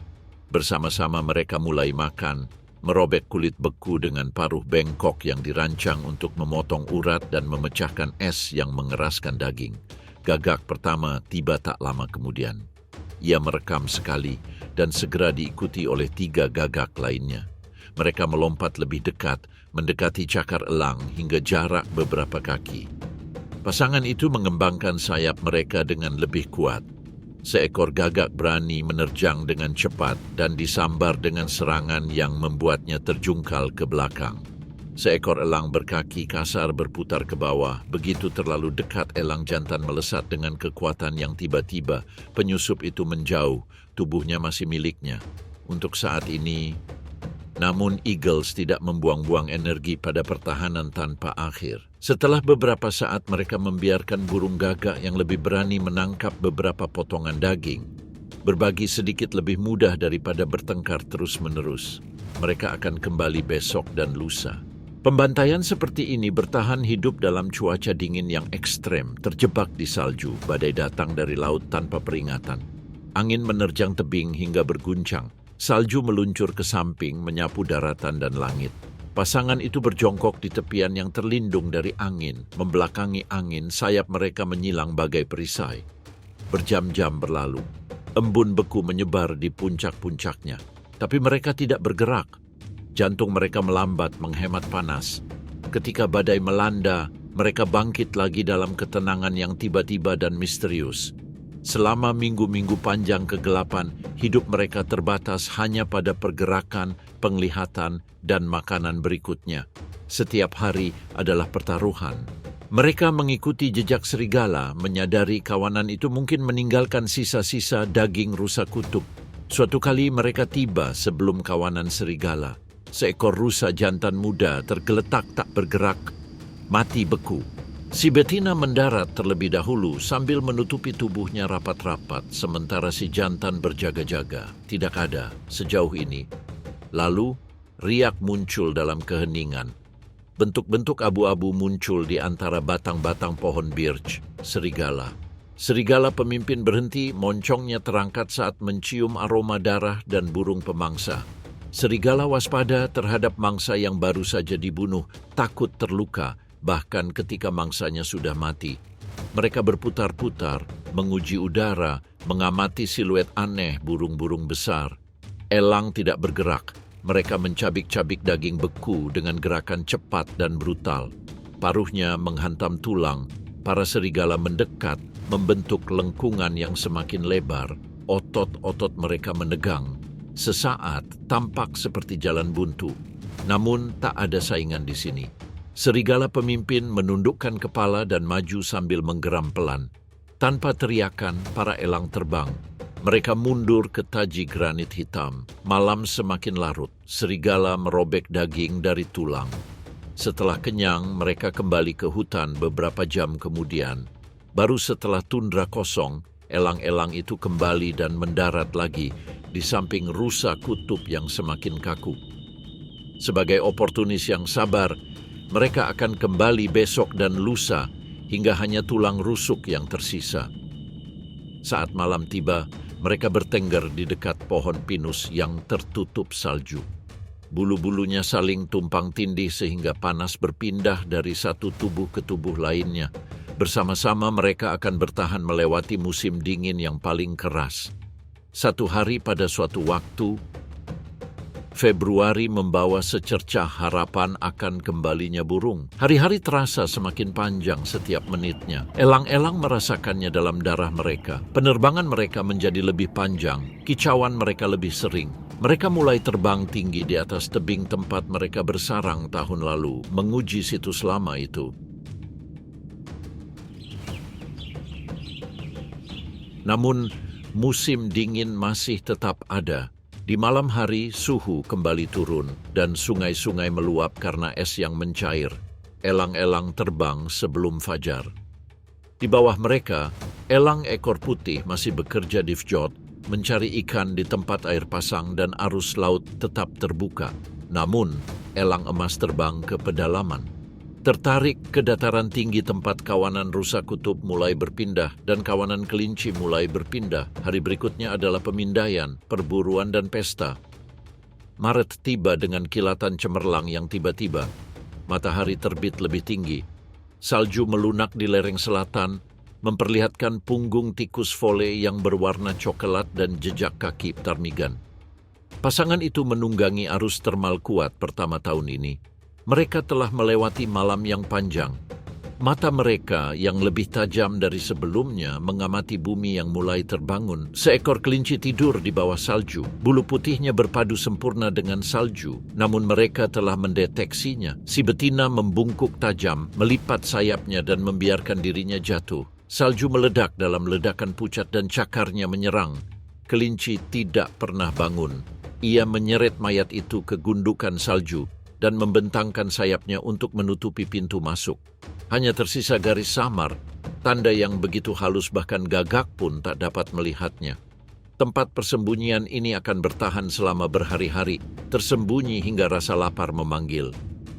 Bersama-sama mereka mulai makan, merobek kulit beku dengan paruh bengkok yang dirancang untuk memotong urat dan memecahkan es yang mengeraskan daging. Gagak pertama tiba tak lama kemudian. Ia merekam sekali dan segera diikuti oleh 3 gagak lainnya. Mereka melompat lebih dekat, mendekati cakar elang hingga jarak beberapa kaki. Pasangan itu mengembangkan sayap mereka dengan lebih kuat. Seekor gagak berani menerjang dengan cepat dan disambar dengan serangan yang membuatnya terjungkal ke belakang. Seekor elang berkaki kasar berputar ke bawah. Begitu terlalu dekat, elang jantan melesat dengan kekuatan yang tiba-tiba. Penyusup itu menjauh, tubuhnya masih miliknya. Untuk saat ini, namun Eagles tidak membuang-buang energi pada pertahanan tanpa akhir. Setelah beberapa saat mereka membiarkan burung gagak yang lebih berani menangkap beberapa potongan daging. Berbagi sedikit lebih mudah daripada bertengkar terus-menerus. Mereka akan kembali besok dan lusa. Pembantaian seperti ini bertahan hidup dalam cuaca dingin yang ekstrem, terjebak di salju, badai datang dari laut tanpa peringatan. Angin menerjang tebing hingga berguncang. Salju meluncur ke samping, menyapu daratan dan langit. Pasangan itu berjongkok di tepian yang terlindung dari angin, membelakangi angin, sayap mereka menyilang bagai perisai. Berjam-jam berlalu, embun beku menyebar di puncak-puncaknya, tapi mereka tidak bergerak. Jantung mereka melambat menghemat panas. Ketika badai melanda, mereka bangkit lagi dalam ketenangan yang tiba-tiba dan misterius. Selama minggu-minggu panjang kegelapan, hidup mereka terbatas hanya pada pergerakan, penglihatan, dan makanan berikutnya. Setiap hari adalah pertaruhan. Mereka mengikuti jejak serigala, menyadari kawanan itu mungkin meninggalkan sisa-sisa daging rusa kutub. Suatu kali mereka tiba sebelum kawanan serigala. Seekor rusa jantan muda tergeletak tak bergerak, mati beku. Si betina mendarat terlebih dahulu sambil menutupi tubuhnya rapat-rapat, sementara si jantan berjaga-jaga. Tidak ada sejauh ini. Lalu, riak muncul dalam keheningan. Bentuk-bentuk abu-abu muncul di antara batang-batang pohon birch, serigala. Serigala pemimpin berhenti, moncongnya terangkat saat mencium aroma darah dan burung pemangsa. Serigala waspada terhadap mangsa yang baru saja dibunuh, takut terluka, bahkan ketika mangsanya sudah mati. Mereka berputar-putar, menguji udara, mengamati siluet aneh burung-burung besar. Elang tidak bergerak, Mereka mencabik-cabik daging beku dengan gerakan cepat dan brutal. Paruhnya menghantam tulang. Para serigala mendekat, membentuk lengkungan yang semakin lebar. Otot-otot mereka menegang. Sesaat tampak seperti jalan buntu. Namun tak ada saingan di sini. Serigala pemimpin menundukkan kepala dan maju sambil menggeram pelan. Tanpa teriakan, para elang terbang. Mereka mundur ke taji granit hitam. Malam semakin larut, serigala merobek daging dari tulang. Setelah kenyang, mereka kembali ke hutan beberapa jam kemudian. Baru setelah tundra kosong, elang-elang itu kembali dan mendarat lagi di samping rusa kutub yang semakin kaku. Sebagai oportunis yang sabar, mereka akan kembali besok dan lusa hingga hanya tulang rusuk yang tersisa. Saat malam tiba, mereka bertengger di dekat pohon pinus yang tertutup salju. Bulu-bulunya saling tumpang tindih sehingga panas berpindah dari satu tubuh ke tubuh lainnya. Bersama-sama mereka akan bertahan melewati musim dingin yang paling keras. Satu hari pada suatu waktu, Februari membawa secercah harapan akan kembalinya burung. Hari-hari terasa semakin panjang setiap menitnya. Elang-elang merasakannya dalam darah mereka. Penerbangan mereka menjadi lebih panjang. Kicauan mereka lebih sering. Mereka mulai terbang tinggi di atas tebing tempat mereka bersarang tahun lalu, menguji situs lama itu. Namun, musim dingin masih tetap ada. Di malam hari, suhu kembali turun dan sungai-sungai meluap karena es yang mencair. Elang-elang terbang sebelum fajar. Di bawah mereka, elang ekor putih masih bekerja di fjord, mencari ikan di tempat air pasang dan arus laut tetap terbuka. Namun, elang emas terbang ke pedalaman. Tertarik ke dataran tinggi tempat kawanan rusa kutub mulai berpindah dan kawanan kelinci mulai berpindah. Hari berikutnya adalah pemindaian, perburuan, dan pesta. Maret tiba dengan kilatan cemerlang yang tiba-tiba. Matahari terbit lebih tinggi. Salju melunak di lereng selatan, memperlihatkan punggung tikus vole yang berwarna coklat dan jejak kaki ptarmigan. Pasangan itu menunggangi arus termal kuat pertama tahun ini. Mereka telah melewati malam yang panjang. Mata mereka yang lebih tajam dari sebelumnya mengamati bumi yang mulai terbangun. Seekor kelinci tidur di bawah salju. Bulu putihnya berpadu sempurna dengan salju, namun mereka telah mendeteksinya. Si betina membungkuk tajam, melipat sayapnya dan membiarkan dirinya jatuh. Salju meledak dalam ledakan pucat dan cakarnya menyerang. Kelinci tidak pernah bangun. Ia menyeret mayat itu ke gundukan salju dan membentangkan sayapnya untuk menutupi pintu masuk. Hanya tersisa garis samar, tanda yang begitu halus bahkan gagak pun tak dapat melihatnya. Tempat persembunyian ini akan bertahan selama berhari-hari, tersembunyi hingga rasa lapar memanggil.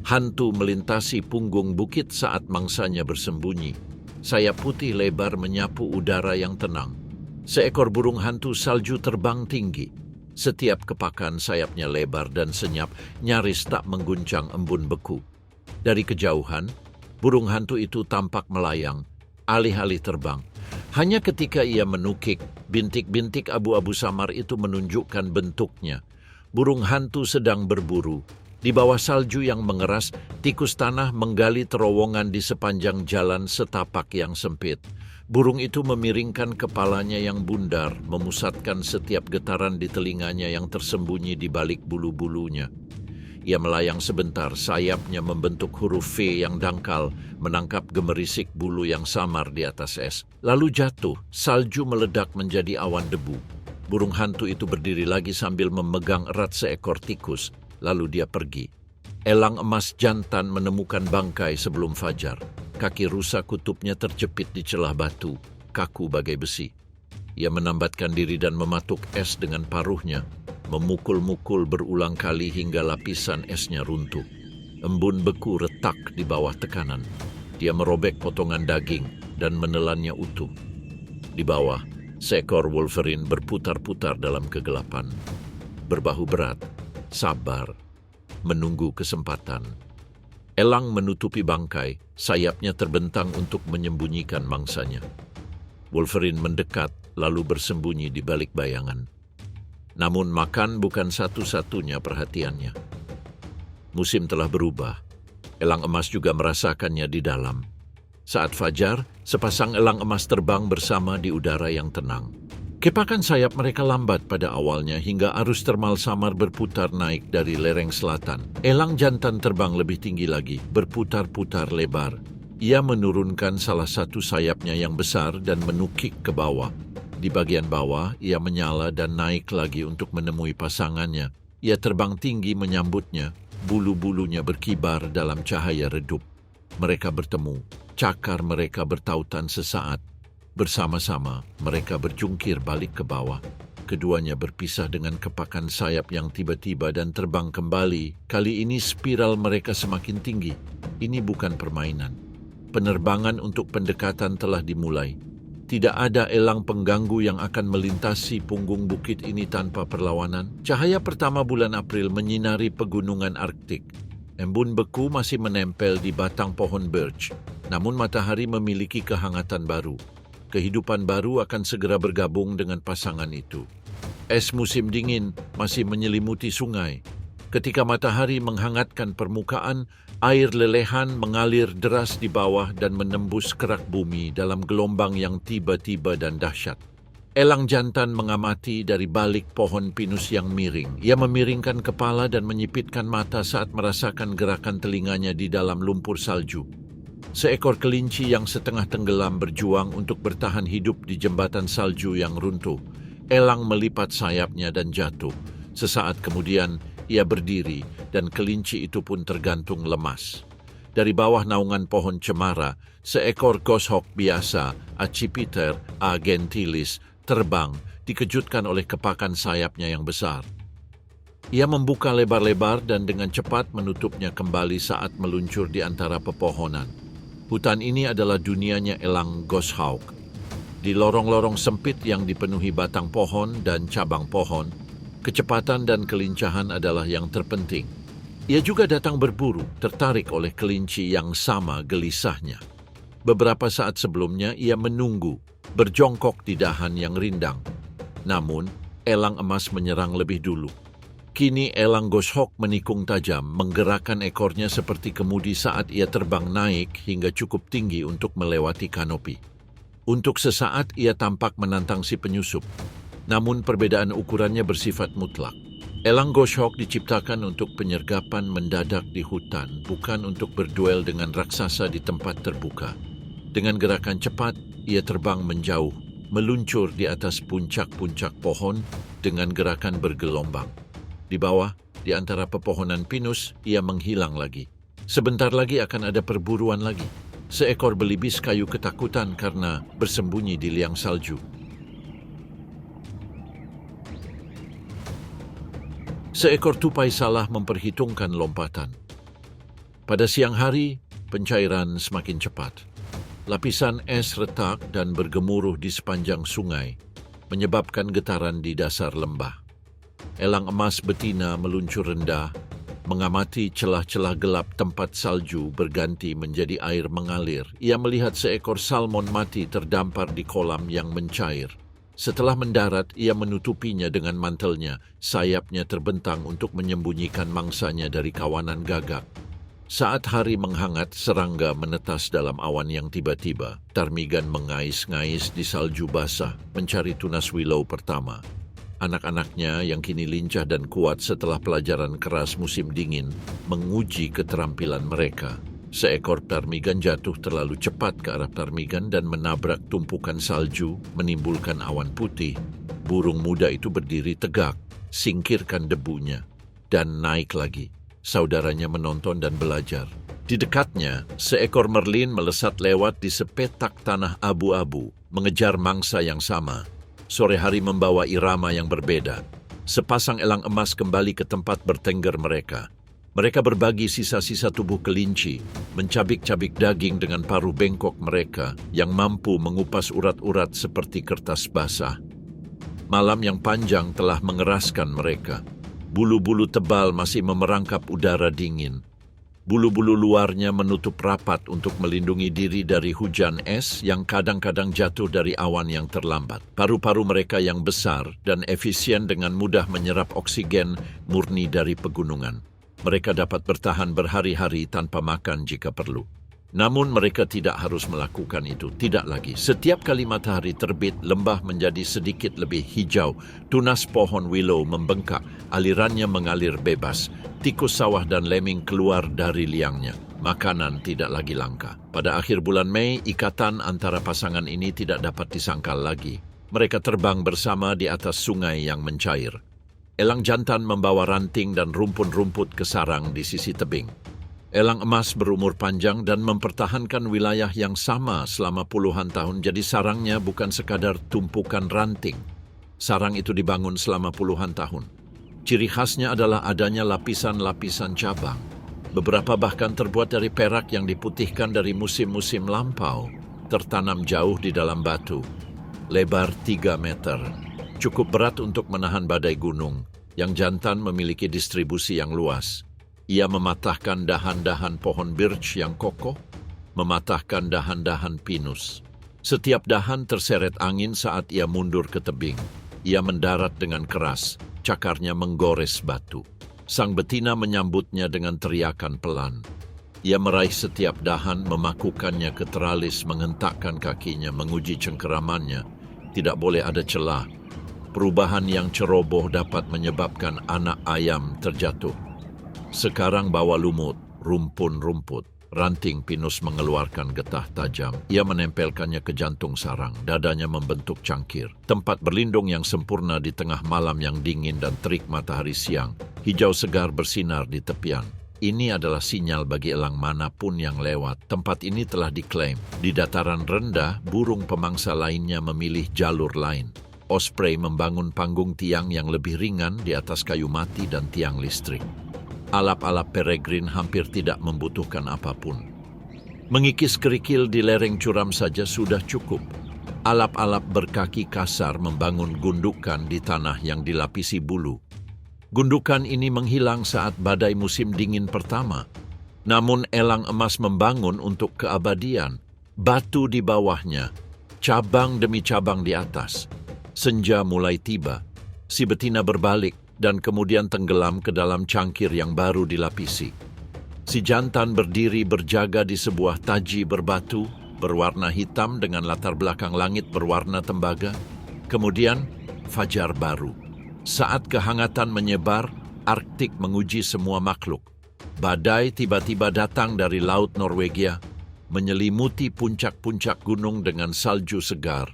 Hantu melintasi punggung bukit saat mangsanya bersembunyi. Sayap putih lebar menyapu udara yang tenang. Seekor burung hantu salju terbang tinggi. Setiap kepakan sayapnya lebar dan senyap, nyaris tak mengguncang embun beku. Dari kejauhan, burung hantu itu tampak melayang, alih-alih terbang. Hanya ketika ia menukik, bintik-bintik abu-abu samar itu menunjukkan bentuknya. Burung hantu sedang berburu. Di bawah salju yang mengeras, tikus tanah menggali terowongan di sepanjang jalan setapak yang sempit. Burung itu memiringkan kepalanya yang bundar, memusatkan setiap getaran di telinganya yang tersembunyi di balik bulu-bulunya. Ia melayang sebentar, sayapnya membentuk huruf V yang dangkal, menangkap gemerisik bulu yang samar di atas es. Lalu jatuh, salju meledak menjadi awan debu. Burung hantu itu berdiri lagi sambil memegang erat seekor tikus, lalu dia pergi. Elang emas jantan menemukan bangkai sebelum fajar. Kaki rusa kutubnya terjepit di celah batu, kaku bagai besi. Ia menambatkan diri dan mematuk es dengan paruhnya, memukul-mukul berulang kali hingga lapisan esnya runtuh. Embun beku retak di bawah tekanan. Dia merobek potongan daging dan menelannya utuh. Di bawah, seekor Wolverine berputar-putar dalam kegelapan. Berbahu berat, sabar, menunggu kesempatan. Elang menutupi bangkai, sayapnya terbentang untuk menyembunyikan mangsanya. Wolverine mendekat, lalu bersembunyi di balik bayangan. Namun makan bukan satu-satunya perhatiannya. Musim telah berubah. Elang emas juga merasakannya di dalam. Saat fajar, sepasang elang emas terbang bersama di udara yang tenang. Kepakan sayap mereka lambat pada awalnya hingga arus termal samar berputar naik dari lereng selatan. Elang jantan terbang lebih tinggi lagi, berputar-putar lebar. Ia menurunkan salah satu sayapnya yang besar dan menukik ke bawah. Di bagian bawah, ia menyala dan naik lagi untuk menemui pasangannya. Ia terbang tinggi menyambutnya, bulu-bulunya berkibar dalam cahaya redup. Mereka bertemu, cakar mereka bertautan sesaat. Bersama-sama, mereka berjungkir balik ke bawah. Keduanya berpisah dengan kepakan sayap yang tiba-tiba dan terbang kembali. Kali ini spiral mereka semakin tinggi. Ini bukan permainan. Penerbangan untuk pendekatan telah dimulai. Tidak ada elang pengganggu yang akan melintasi punggung bukit ini tanpa perlawanan. Cahaya pertama bulan April menyinari pegunungan Arktik. Embun beku masih menempel di batang pohon birch, namun matahari memiliki kehangatan baru. Kehidupan baru akan segera bergabung dengan pasangan itu. Es musim dingin masih menyelimuti sungai. Ketika matahari menghangatkan permukaan, air lelehan mengalir deras di bawah dan menembus kerak bumi dalam gelombang yang tiba-tiba dan dahsyat. Elang jantan mengamati dari balik pohon pinus yang miring. Ia memiringkan kepala dan menyipitkan mata saat merasakan gerakan telinganya di dalam lumpur salju. Seekor kelinci yang setengah tenggelam berjuang untuk bertahan hidup di jembatan salju yang runtuh. Elang melipat sayapnya dan jatuh. Sesaat kemudian, ia berdiri dan kelinci itu pun tergantung lemas. Dari bawah naungan pohon cemara, seekor goshawk biasa, Accipiter agentilis, terbang, dikejutkan oleh kepakan sayapnya yang besar. Ia membuka lebar-lebar dan dengan cepat menutupnya kembali saat meluncur di antara pepohonan. Hutan ini adalah dunianya elang goshawk. Di lorong-lorong sempit yang dipenuhi batang pohon dan cabang pohon, kecepatan dan kelincahan adalah yang terpenting. Ia juga datang berburu, tertarik oleh kelinci yang sama gelisahnya. Beberapa saat sebelumnya ia menunggu, berjongkok di dahan yang rindang. Namun, elang emas menyerang lebih dulu. Kini elang goshawk menikung tajam, menggerakkan ekornya seperti kemudi saat ia terbang naik hingga cukup tinggi untuk melewati kanopi. Untuk sesaat ia tampak menantang si penyusup, namun perbedaan ukurannya bersifat mutlak. Elang goshawk diciptakan untuk penyergapan mendadak di hutan, bukan untuk berduel dengan raksasa di tempat terbuka. Dengan gerakan cepat, ia terbang menjauh, meluncur di atas puncak-puncak pohon dengan gerakan bergelombang. Di bawah, di antara pepohonan pinus, ia menghilang lagi. Sebentar lagi akan ada perburuan lagi. Seekor belibis kayu ketakutan karena bersembunyi di liang salju. Seekor tupai salah memperhitungkan lompatan. Pada siang hari, pencairan semakin cepat. Lapisan es retak dan bergemuruh di sepanjang sungai, menyebabkan getaran di dasar lembah. Elang emas betina meluncur rendah, mengamati celah-celah gelap tempat salju berganti menjadi air mengalir. Ia melihat seekor salmon mati terdampar di kolam yang mencair. Setelah mendarat, ia menutupinya dengan mantelnya. Sayapnya terbentang untuk menyembunyikan mangsanya dari kawanan gagak. Saat hari menghangat, serangga menetas dalam awan yang tiba-tiba. Ptarmigan mengais-ngais di salju basah, mencari tunas willow pertama. Anak-anaknya yang kini lincah dan kuat setelah pelajaran keras musim dingin menguji keterampilan mereka. Seekor ptarmigan jatuh terlalu cepat ke arah ptarmigan dan menabrak tumpukan salju, menimbulkan awan putih. Burung muda itu berdiri tegak, singkirkan debunya, dan naik lagi. Saudaranya menonton dan belajar. Di dekatnya, seekor merlin melesat lewat di sepetak tanah abu-abu, mengejar mangsa yang sama. Sore hari membawa irama yang berbeda. Sepasang elang emas kembali ke tempat bertengger mereka. Mereka berbagi sisa-sisa tubuh kelinci, mencabik-cabik daging dengan paruh bengkok mereka yang mampu mengupas urat-urat seperti kertas basah. Malam yang panjang telah mengeraskan mereka. Bulu-bulu tebal masih memerangkap udara dingin. Bulu-bulu luarnya menutup rapat untuk melindungi diri dari hujan es yang kadang-kadang jatuh dari awan yang terlambat. Paru-paru mereka yang besar dan efisien dengan mudah menyerap oksigen murni dari pegunungan. Mereka dapat bertahan berhari-hari tanpa makan jika perlu. Namun mereka tidak harus melakukan itu, tidak lagi. Setiap kali matahari terbit, lembah menjadi sedikit lebih hijau. Tunas pohon willow membengkak, alirannya mengalir bebas. Tikus sawah dan lemming keluar dari liangnya. Makanan tidak lagi langka. Pada akhir bulan Mei, ikatan antara pasangan ini tidak dapat disangkal lagi. Mereka terbang bersama di atas sungai yang mencair. Elang jantan membawa ranting dan rumpun-rumput ke sarang di sisi tebing. Elang emas berumur panjang dan mempertahankan wilayah yang sama selama puluhan tahun, jadi sarangnya bukan sekadar tumpukan ranting. Sarang itu dibangun selama puluhan tahun. Ciri khasnya adalah adanya lapisan-lapisan cabang. Beberapa bahkan terbuat dari perak yang diputihkan dari musim-musim lampau, tertanam jauh di dalam batu. Lebar 3 meter, cukup berat untuk menahan badai gunung. Yang jantan memiliki distribusi yang luas. Ia mematahkan dahan-dahan pohon birch yang kokoh, mematahkan dahan-dahan pinus. Setiap dahan terseret angin saat ia mundur ke tebing. Ia mendarat dengan keras, cakarnya menggores batu. Sang betina menyambutnya dengan teriakan pelan. Ia meraih setiap dahan, memakukannya ke teralis, menghentakkan kakinya, menguji cengkeramannya. Tidak boleh ada celah. Perubahan yang ceroboh dapat menyebabkan anak ayam terjatuh. Sekarang bawa lumut, rumpun-rumput. Ranting pinus mengeluarkan getah tajam. Ia menempelkannya ke jantung sarang. Dadanya membentuk cangkir. Tempat berlindung yang sempurna di tengah malam yang dingin dan terik matahari siang. Hijau segar bersinar di tepian. Ini adalah sinyal bagi elang manapun yang lewat. Tempat ini telah diklaim. Di dataran rendah, burung pemangsa lainnya memilih jalur lain. Osprey membangun panggung tiang yang lebih ringan di atas kayu mati dan tiang listrik. Alap-alap peregrin hampir tidak membutuhkan apapun. Mengikis kerikil di lereng curam saja sudah cukup. Alap-alap berkaki kasar membangun gundukan di tanah yang dilapisi bulu. Gundukan ini menghilang saat badai musim dingin pertama. Namun elang emas membangun untuk keabadian. Batu di bawahnya, cabang demi cabang di atas. Senja mulai tiba. Si betina berbalik dan kemudian tenggelam ke dalam cangkir yang baru dilapisi. Si jantan berdiri berjaga di sebuah taji berbatu, berwarna hitam dengan latar belakang langit berwarna tembaga. Kemudian, fajar baru. Saat kehangatan menyebar, Arktik menguji semua makhluk. Badai tiba-tiba datang dari Laut Norwegia, menyelimuti puncak-puncak gunung dengan salju segar.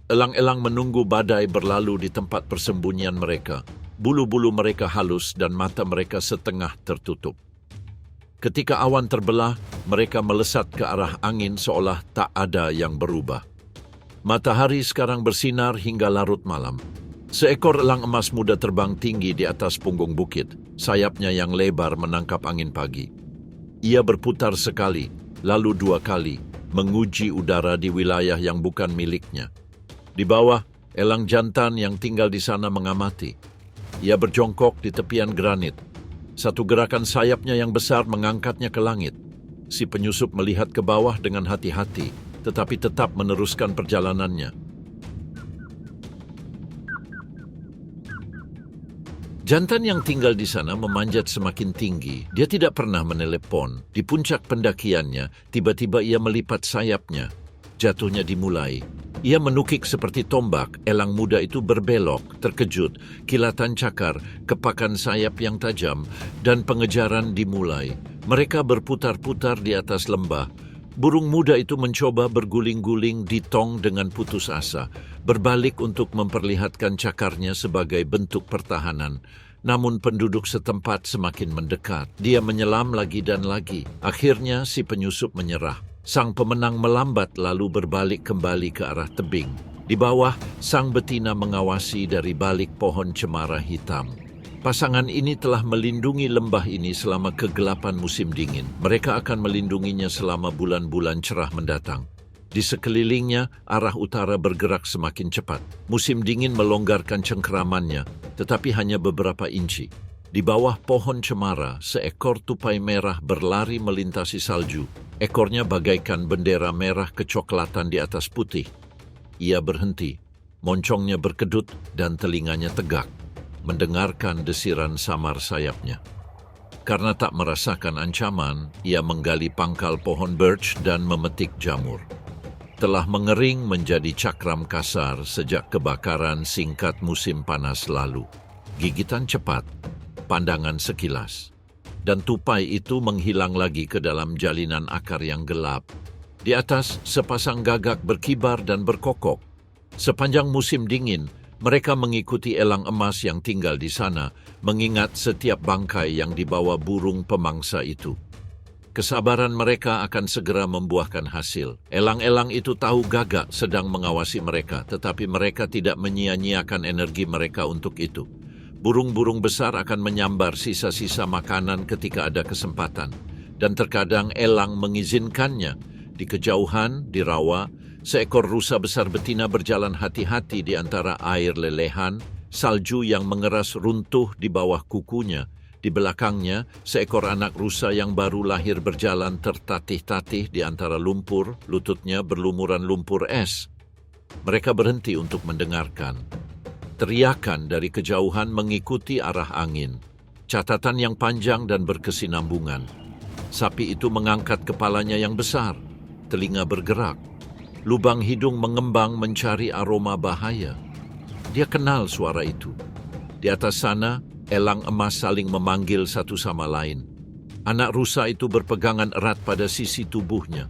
Elang-elang menunggu badai berlalu di tempat persembunyian mereka. Bulu-bulu mereka halus dan mata mereka setengah tertutup. Ketika awan terbelah, mereka melesat ke arah angin seolah tak ada yang berubah. Matahari sekarang bersinar hingga larut malam. Seekor elang emas muda terbang tinggi di atas punggung bukit. Sayapnya yang lebar menangkap angin pagi. Ia berputar sekali, lalu 2 kali, menguji udara di wilayah yang bukan miliknya. Di bawah, elang jantan yang tinggal di sana mengamati. Ia berjongkok di tepian granit. Satu gerakan sayapnya yang besar mengangkatnya ke langit. Si penyusup melihat ke bawah dengan hati-hati, tetapi tetap meneruskan perjalanannya. Jantan yang tinggal di sana memanjat semakin tinggi. Dia tidak pernah menelepon. Di puncak pendakiannya, tiba-tiba ia melipat sayapnya. Jatuhnya dimulai. Ia menukik seperti tombak. Elang muda itu berbelok, terkejut, kilatan cakar, kepakan sayap yang tajam, dan pengejaran dimulai. Mereka berputar-putar di atas lembah. Burung muda itu mencoba berguling-guling di tong dengan putus asa, berbalik untuk memperlihatkan cakarnya sebagai bentuk pertahanan. Namun penduduk setempat semakin mendekat. Dia menyelam lagi dan lagi. Akhirnya si penyusup menyerah. Sang pemenang melambat lalu berbalik kembali ke arah tebing. Di bawah, sang betina mengawasi dari balik pohon cemara hitam. Pasangan ini telah melindungi lembah ini selama kegelapan musim dingin. Mereka akan melindunginya selama bulan-bulan cerah mendatang. Di sekelilingnya, arah utara bergerak semakin cepat. Musim dingin melonggarkan cengkeramannya, tetapi hanya beberapa inci. Di bawah pohon cemara, seekor tupai merah berlari melintasi salju. Ekornya bagaikan bendera merah kecoklatan di atas putih. Ia berhenti, moncongnya berkedut dan telinganya tegak, mendengarkan desiran samar sayapnya. Karena tak merasakan ancaman, ia menggali pangkal pohon birch dan memetik jamur. Telah mengering menjadi cakram kasar sejak kebakaran singkat musim panas lalu. Gigitan cepat, pandangan sekilas, dan tupai itu menghilang lagi ke dalam jalinan akar yang gelap. Di atas, sepasang gagak berkibar dan berkokok. Sepanjang musim dingin, mereka mengikuti elang emas yang tinggal di sana, mengingat setiap bangkai yang dibawa burung pemangsa itu. Kesabaran mereka akan segera membuahkan hasil. Elang-elang itu tahu gagak sedang mengawasi mereka, tetapi mereka tidak menyia-nyiakan energi mereka untuk itu. Burung-burung besar akan menyambar sisa-sisa makanan ketika ada kesempatan, dan terkadang elang mengizinkannya. Di kejauhan, di rawa, seekor rusa besar betina berjalan hati-hati di antara air lelehan, salju yang mengeras runtuh di bawah kukunya. Di belakangnya, seekor anak rusa yang baru lahir berjalan tertatih-tatih di antara lumpur, lututnya berlumuran lumpur es. Mereka berhenti untuk mendengarkan. Teriakan dari kejauhan mengikuti arah angin. Catatan yang panjang dan berkesinambungan. Sapi itu mengangkat kepalanya yang besar. Telinga bergerak. Lubang hidung mengembang mencari aroma bahaya. Dia kenal suara itu. Di atas sana, elang emas saling memanggil satu sama lain. Anak rusa itu berpegangan erat pada sisi tubuhnya.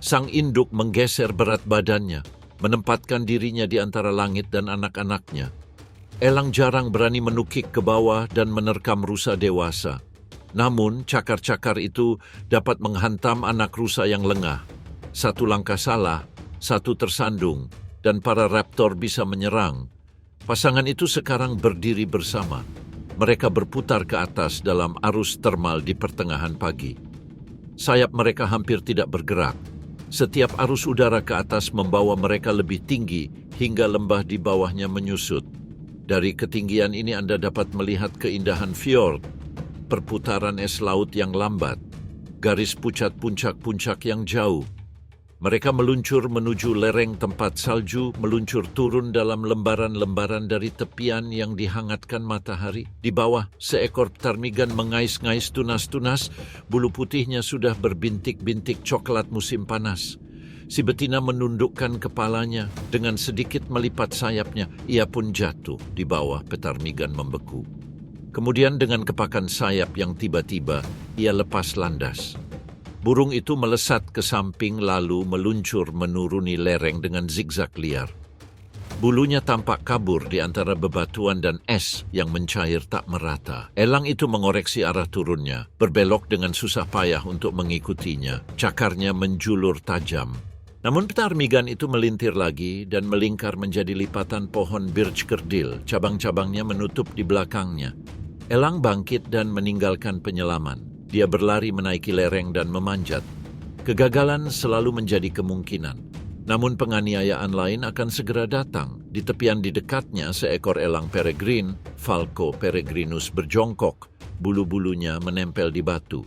Sang induk menggeser berat badannya, menempatkan dirinya di antara langit dan anak-anaknya. Elang jarang berani menukik ke bawah dan menerkam rusa dewasa. Namun, cakar-cakar itu dapat menghantam anak rusa yang lengah. Satu langkah salah, satu tersandung, dan para raptor bisa menyerang. Pasangan itu sekarang berdiri bersama. Mereka berputar ke atas dalam arus termal di pertengahan pagi. Sayap mereka hampir tidak bergerak. Setiap arus udara ke atas membawa mereka lebih tinggi hingga lembah di bawahnya menyusut. Dari ketinggian ini Anda dapat melihat keindahan fjord, perputaran es laut yang lambat, garis pucat puncak-puncak yang jauh. Mereka meluncur menuju lereng tempat salju, meluncur turun dalam lembaran-lembaran dari tepian yang dihangatkan matahari. Di bawah, seekor ptarmigan mengais-ngais tunas-tunas, bulu putihnya sudah berbintik-bintik coklat musim panas. Si betina menundukkan kepalanya, dengan sedikit melipat sayapnya, ia pun jatuh di bawah ptarmigan membeku. Kemudian dengan kepakan sayap yang tiba-tiba, ia lepas landas. Burung itu melesat ke samping lalu meluncur menuruni lereng dengan zigzag liar. Bulunya tampak kabur di antara bebatuan dan es yang mencair tak merata. Elang itu mengoreksi arah turunnya, berbelok dengan susah payah untuk mengikutinya. Cakarnya menjulur tajam. Namun ptarmigan itu melintir lagi dan melingkar menjadi lipatan pohon birch kerdil. Cabang-cabangnya menutup di belakangnya. Elang bangkit dan meninggalkan penyelaman. Dia berlari menaiki lereng dan memanjat. Kegagalan selalu menjadi kemungkinan. Namun penganiayaan lain akan segera datang. Di tepian di dekatnya seekor elang peregrine, Falco peregrinus berjongkok. Bulu-bulunya menempel di batu.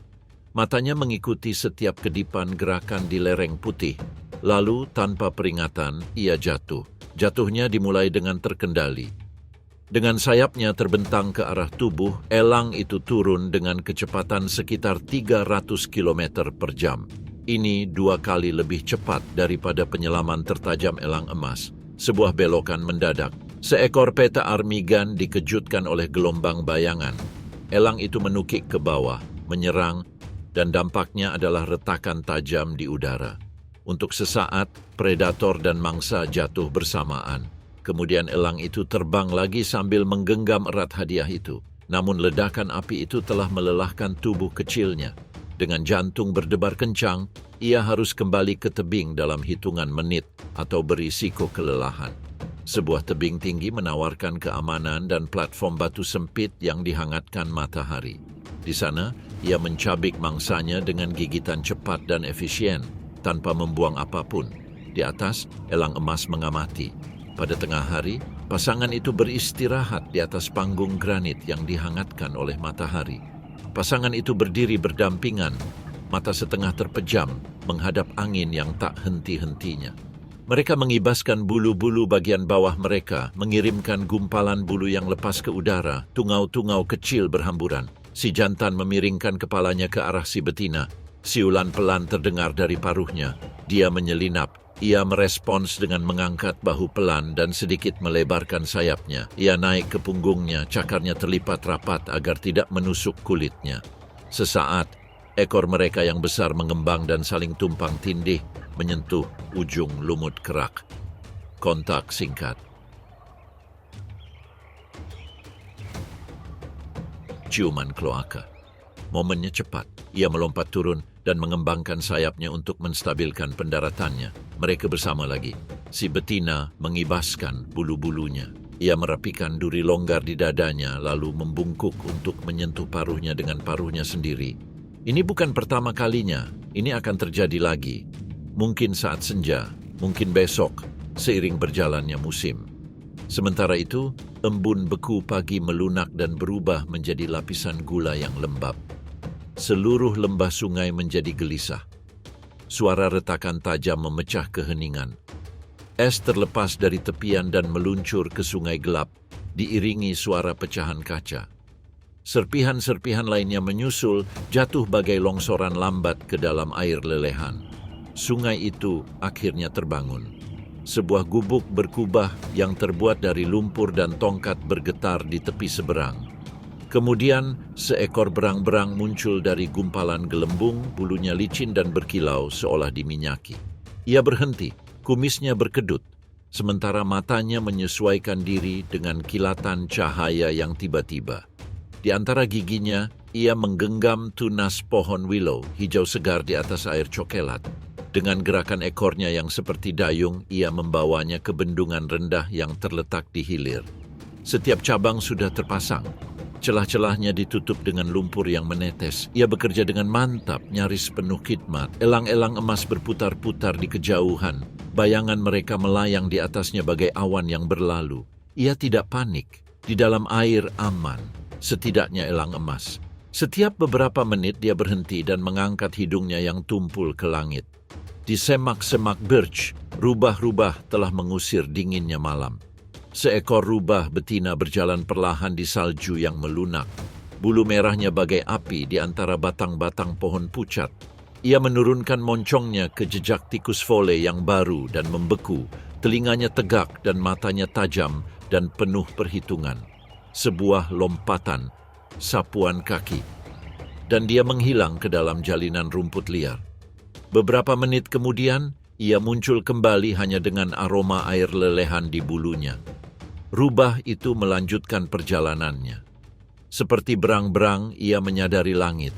Matanya mengikuti setiap kedipan gerakan di lereng putih. Lalu tanpa peringatan ia jatuh. Jatuhnya dimulai dengan terkendali. Dengan sayapnya terbentang ke arah tubuh, elang itu turun dengan kecepatan sekitar 300 km per jam. Ini 2 kali lebih cepat daripada penyelaman tertajam elang emas. Sebuah belokan mendadak. Seekor peta armigan dikejutkan oleh gelombang bayangan. Elang itu menukik ke bawah, menyerang, dan dampaknya adalah retakan tajam di udara. Untuk sesaat, predator dan mangsa jatuh bersamaan. Kemudian elang itu terbang lagi sambil menggenggam erat hadiah itu. Namun ledakan api itu telah melelahkan tubuh kecilnya. Dengan jantung berdebar kencang, ia harus kembali ke tebing dalam hitungan menit atau berisiko kelelahan. Sebuah tebing tinggi menawarkan keamanan dan platform batu sempit yang dihangatkan matahari. Di sana, ia mencabik mangsanya dengan gigitan cepat dan efisien, tanpa membuang apapun. Di atas, elang emas mengamati. Pada tengah hari, Pasangan itu beristirahat di atas panggung granit yang dihangatkan oleh matahari. Pasangan itu berdiri berdampingan, mata setengah terpejam, menghadap angin yang tak henti-hentinya. Mereka mengibaskan bulu-bulu bagian bawah mereka, mengirimkan gumpalan bulu yang lepas ke udara, tungau-tungau kecil berhamburan. Si jantan memiringkan kepalanya ke arah si betina. Siulan pelan terdengar dari paruhnya. Dia menyelinap. Ia merespons dengan mengangkat bahu pelan dan sedikit melebarkan sayapnya. Ia naik ke punggungnya, cakarnya terlipat rapat agar tidak menusuk kulitnya. Sesaat, ekor mereka yang besar mengembang dan saling tumpang tindih, menyentuh ujung lumut kerak. Kontak singkat. Ciuman kloaka. Momennya cepat. Ia melompat turun dan mengembangkan sayapnya untuk menstabilkan pendaratannya. Mereka bersama lagi. Si betina mengibaskan bulu-bulunya. Ia merapikan duri longgar di dadanya lalu membungkuk untuk menyentuh paruhnya dengan paruhnya sendiri. Ini bukan pertama kalinya. Ini akan terjadi lagi. Mungkin saat senja, mungkin besok, seiring berjalannya musim. Sementara itu, embun beku pagi melunak dan berubah menjadi lapisan gula yang lembab. Seluruh lembah sungai menjadi gelisah. Suara retakan tajam memecah keheningan. Es terlepas dari tepian dan meluncur ke sungai gelap, diiringi suara pecahan kaca. Serpihan-serpihan lainnya menyusul, jatuh bagai longsoran lambat ke dalam air lelehan. Sungai itu akhirnya terbangun. Sebuah gubuk berkubah yang terbuat dari lumpur dan tongkat bergetar di tepi seberang. Kemudian, seekor berang-berang muncul dari gumpalan gelembung, bulunya licin dan berkilau seolah diminyaki. Ia berhenti, kumisnya berkedut, sementara matanya menyesuaikan diri dengan kilatan cahaya yang tiba-tiba. Di antara giginya, ia menggenggam tunas pohon willow hijau segar di atas air cokelat. Dengan gerakan ekornya yang seperti dayung, ia membawanya ke bendungan rendah yang terletak di hilir. Setiap cabang sudah terpasang. Celah-celahnya ditutup dengan lumpur yang menetes. Ia bekerja dengan mantap, nyaris penuh khidmat. Elang-elang emas berputar-putar di kejauhan. Bayangan mereka melayang di atasnya bagai awan yang berlalu. Ia tidak panik. Di dalam air aman. Setidaknya elang emas. Setiap beberapa menit dia berhenti dan mengangkat hidungnya yang tumpul ke langit. Di semak-semak birch, rubah-rubah telah mengusir dinginnya malam. Seekor rubah betina berjalan perlahan di salju yang melunak. Bulu merahnya bagai api di antara batang-batang pohon pucat. Ia menurunkan moncongnya ke jejak tikus vole yang baru dan membeku. Telinganya tegak dan matanya tajam dan penuh perhitungan. Sebuah lompatan, sapuan kaki. Dan dia menghilang ke dalam jalinan rumput liar. Beberapa menit kemudian, ia muncul kembali hanya dengan aroma air lelehan di bulunya. Rubah itu melanjutkan perjalanannya. Seperti berang-berang, ia menyadari langit.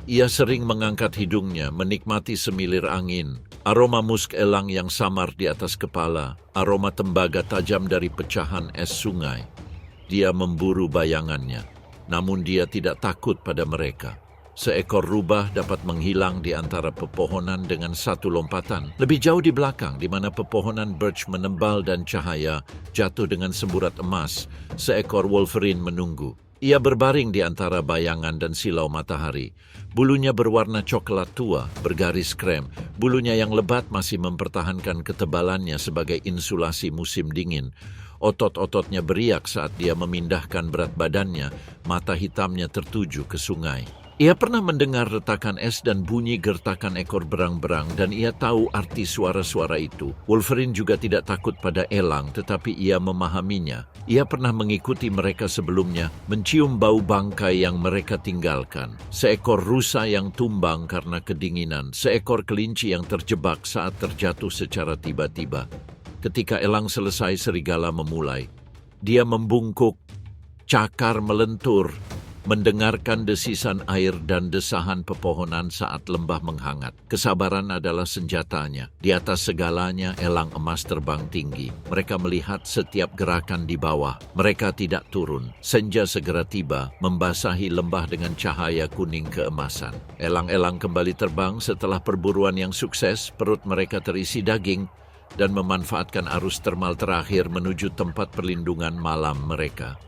Ia sering mengangkat hidungnya, menikmati semilir angin, aroma musk elang yang samar di atas kepala, aroma tembaga tajam dari pecahan es sungai. Dia memburu bayangannya, namun dia tidak takut pada mereka. Seekor rubah dapat menghilang di antara pepohonan dengan satu lompatan. Lebih jauh di belakang, di mana pepohonan birch menebal dan cahaya jatuh dengan semburat emas, seekor wolverine menunggu. Ia berbaring di antara bayangan dan silau matahari. Bulunya berwarna coklat tua, bergaris krem. Bulunya yang lebat masih mempertahankan ketebalannya sebagai insulasi musim dingin. Otot-ototnya beriak saat dia memindahkan berat badannya, mata hitamnya tertuju ke sungai. Ia pernah mendengar retakan es dan bunyi gertakan ekor berang-berang dan ia tahu arti suara-suara itu. Wolverine juga tidak takut pada elang, tetapi ia memahaminya. Ia pernah mengikuti mereka sebelumnya, mencium bau bangkai yang mereka tinggalkan. Seekor rusa yang tumbang karena kedinginan, seekor kelinci yang terjebak saat terjatuh secara tiba-tiba. Ketika elang selesai, serigala memulai. Dia membungkuk, cakar melentur, mendengarkan desisan air dan desahan pepohonan saat lembah menghangat. Kesabaran adalah senjatanya. Di atas segalanya, elang emas terbang tinggi. Mereka melihat setiap gerakan di bawah. Mereka tidak turun. Senja segera tiba, membasahi lembah dengan cahaya kuning keemasan. Elang-elang kembali terbang setelah perburuan yang sukses. Perut mereka terisi daging, dan memanfaatkan arus termal terakhir menuju tempat perlindungan malam mereka.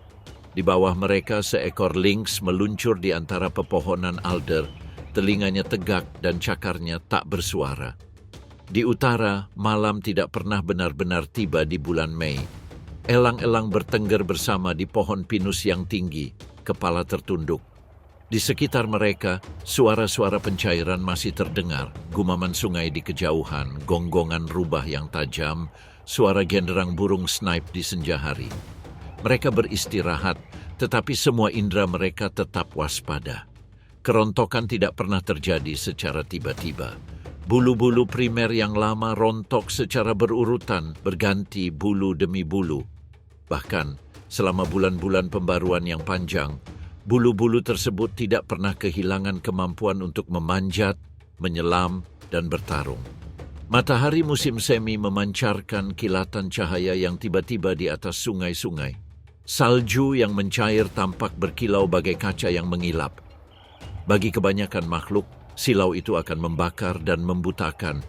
Di bawah mereka, seekor lynx meluncur di antara pepohonan alder, telinganya tegak dan cakarnya tak bersuara. Di utara, malam tidak pernah benar-benar tiba di bulan Mei. Elang-elang bertengger bersama di pohon pinus yang tinggi, kepala tertunduk. Di sekitar mereka, suara-suara pencairan masih terdengar, gumaman sungai di kejauhan, gonggongan rubah yang tajam, suara genderang burung snipe di senja hari. Mereka beristirahat, tetapi semua indera mereka tetap waspada. Kerontokan tidak pernah terjadi secara tiba-tiba. Bulu-bulu primer yang lama rontok secara berurutan, berganti bulu demi bulu. Bahkan, selama bulan-bulan pembaruan yang panjang, bulu-bulu tersebut tidak pernah kehilangan kemampuan untuk memanjat, menyelam, dan bertarung. Matahari musim semi memancarkan kilatan cahaya yang tiba-tiba di atas sungai-sungai. Salju yang mencair tampak berkilau bagai kaca yang mengilap. Bagi kebanyakan makhluk, silau itu akan membakar dan membutakan.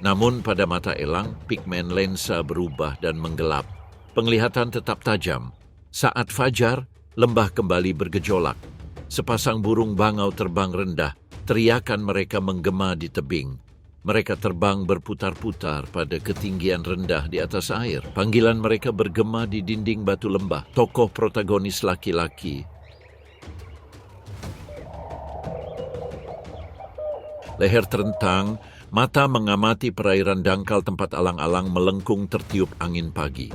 Namun pada mata elang, pigmen lensa berubah dan menggelap. Penglihatan tetap tajam. Saat fajar, lembah kembali bergejolak. Sepasang burung bangau terbang rendah, teriakan mereka menggema di tebing. Mereka terbang berputar-putar pada ketinggian rendah di atas air. Panggilan mereka bergema di dinding batu lembah. Tokoh protagonis laki-laki. Leher terentang, mata mengamati perairan dangkal tempat alang-alang melengkung tertiup angin pagi.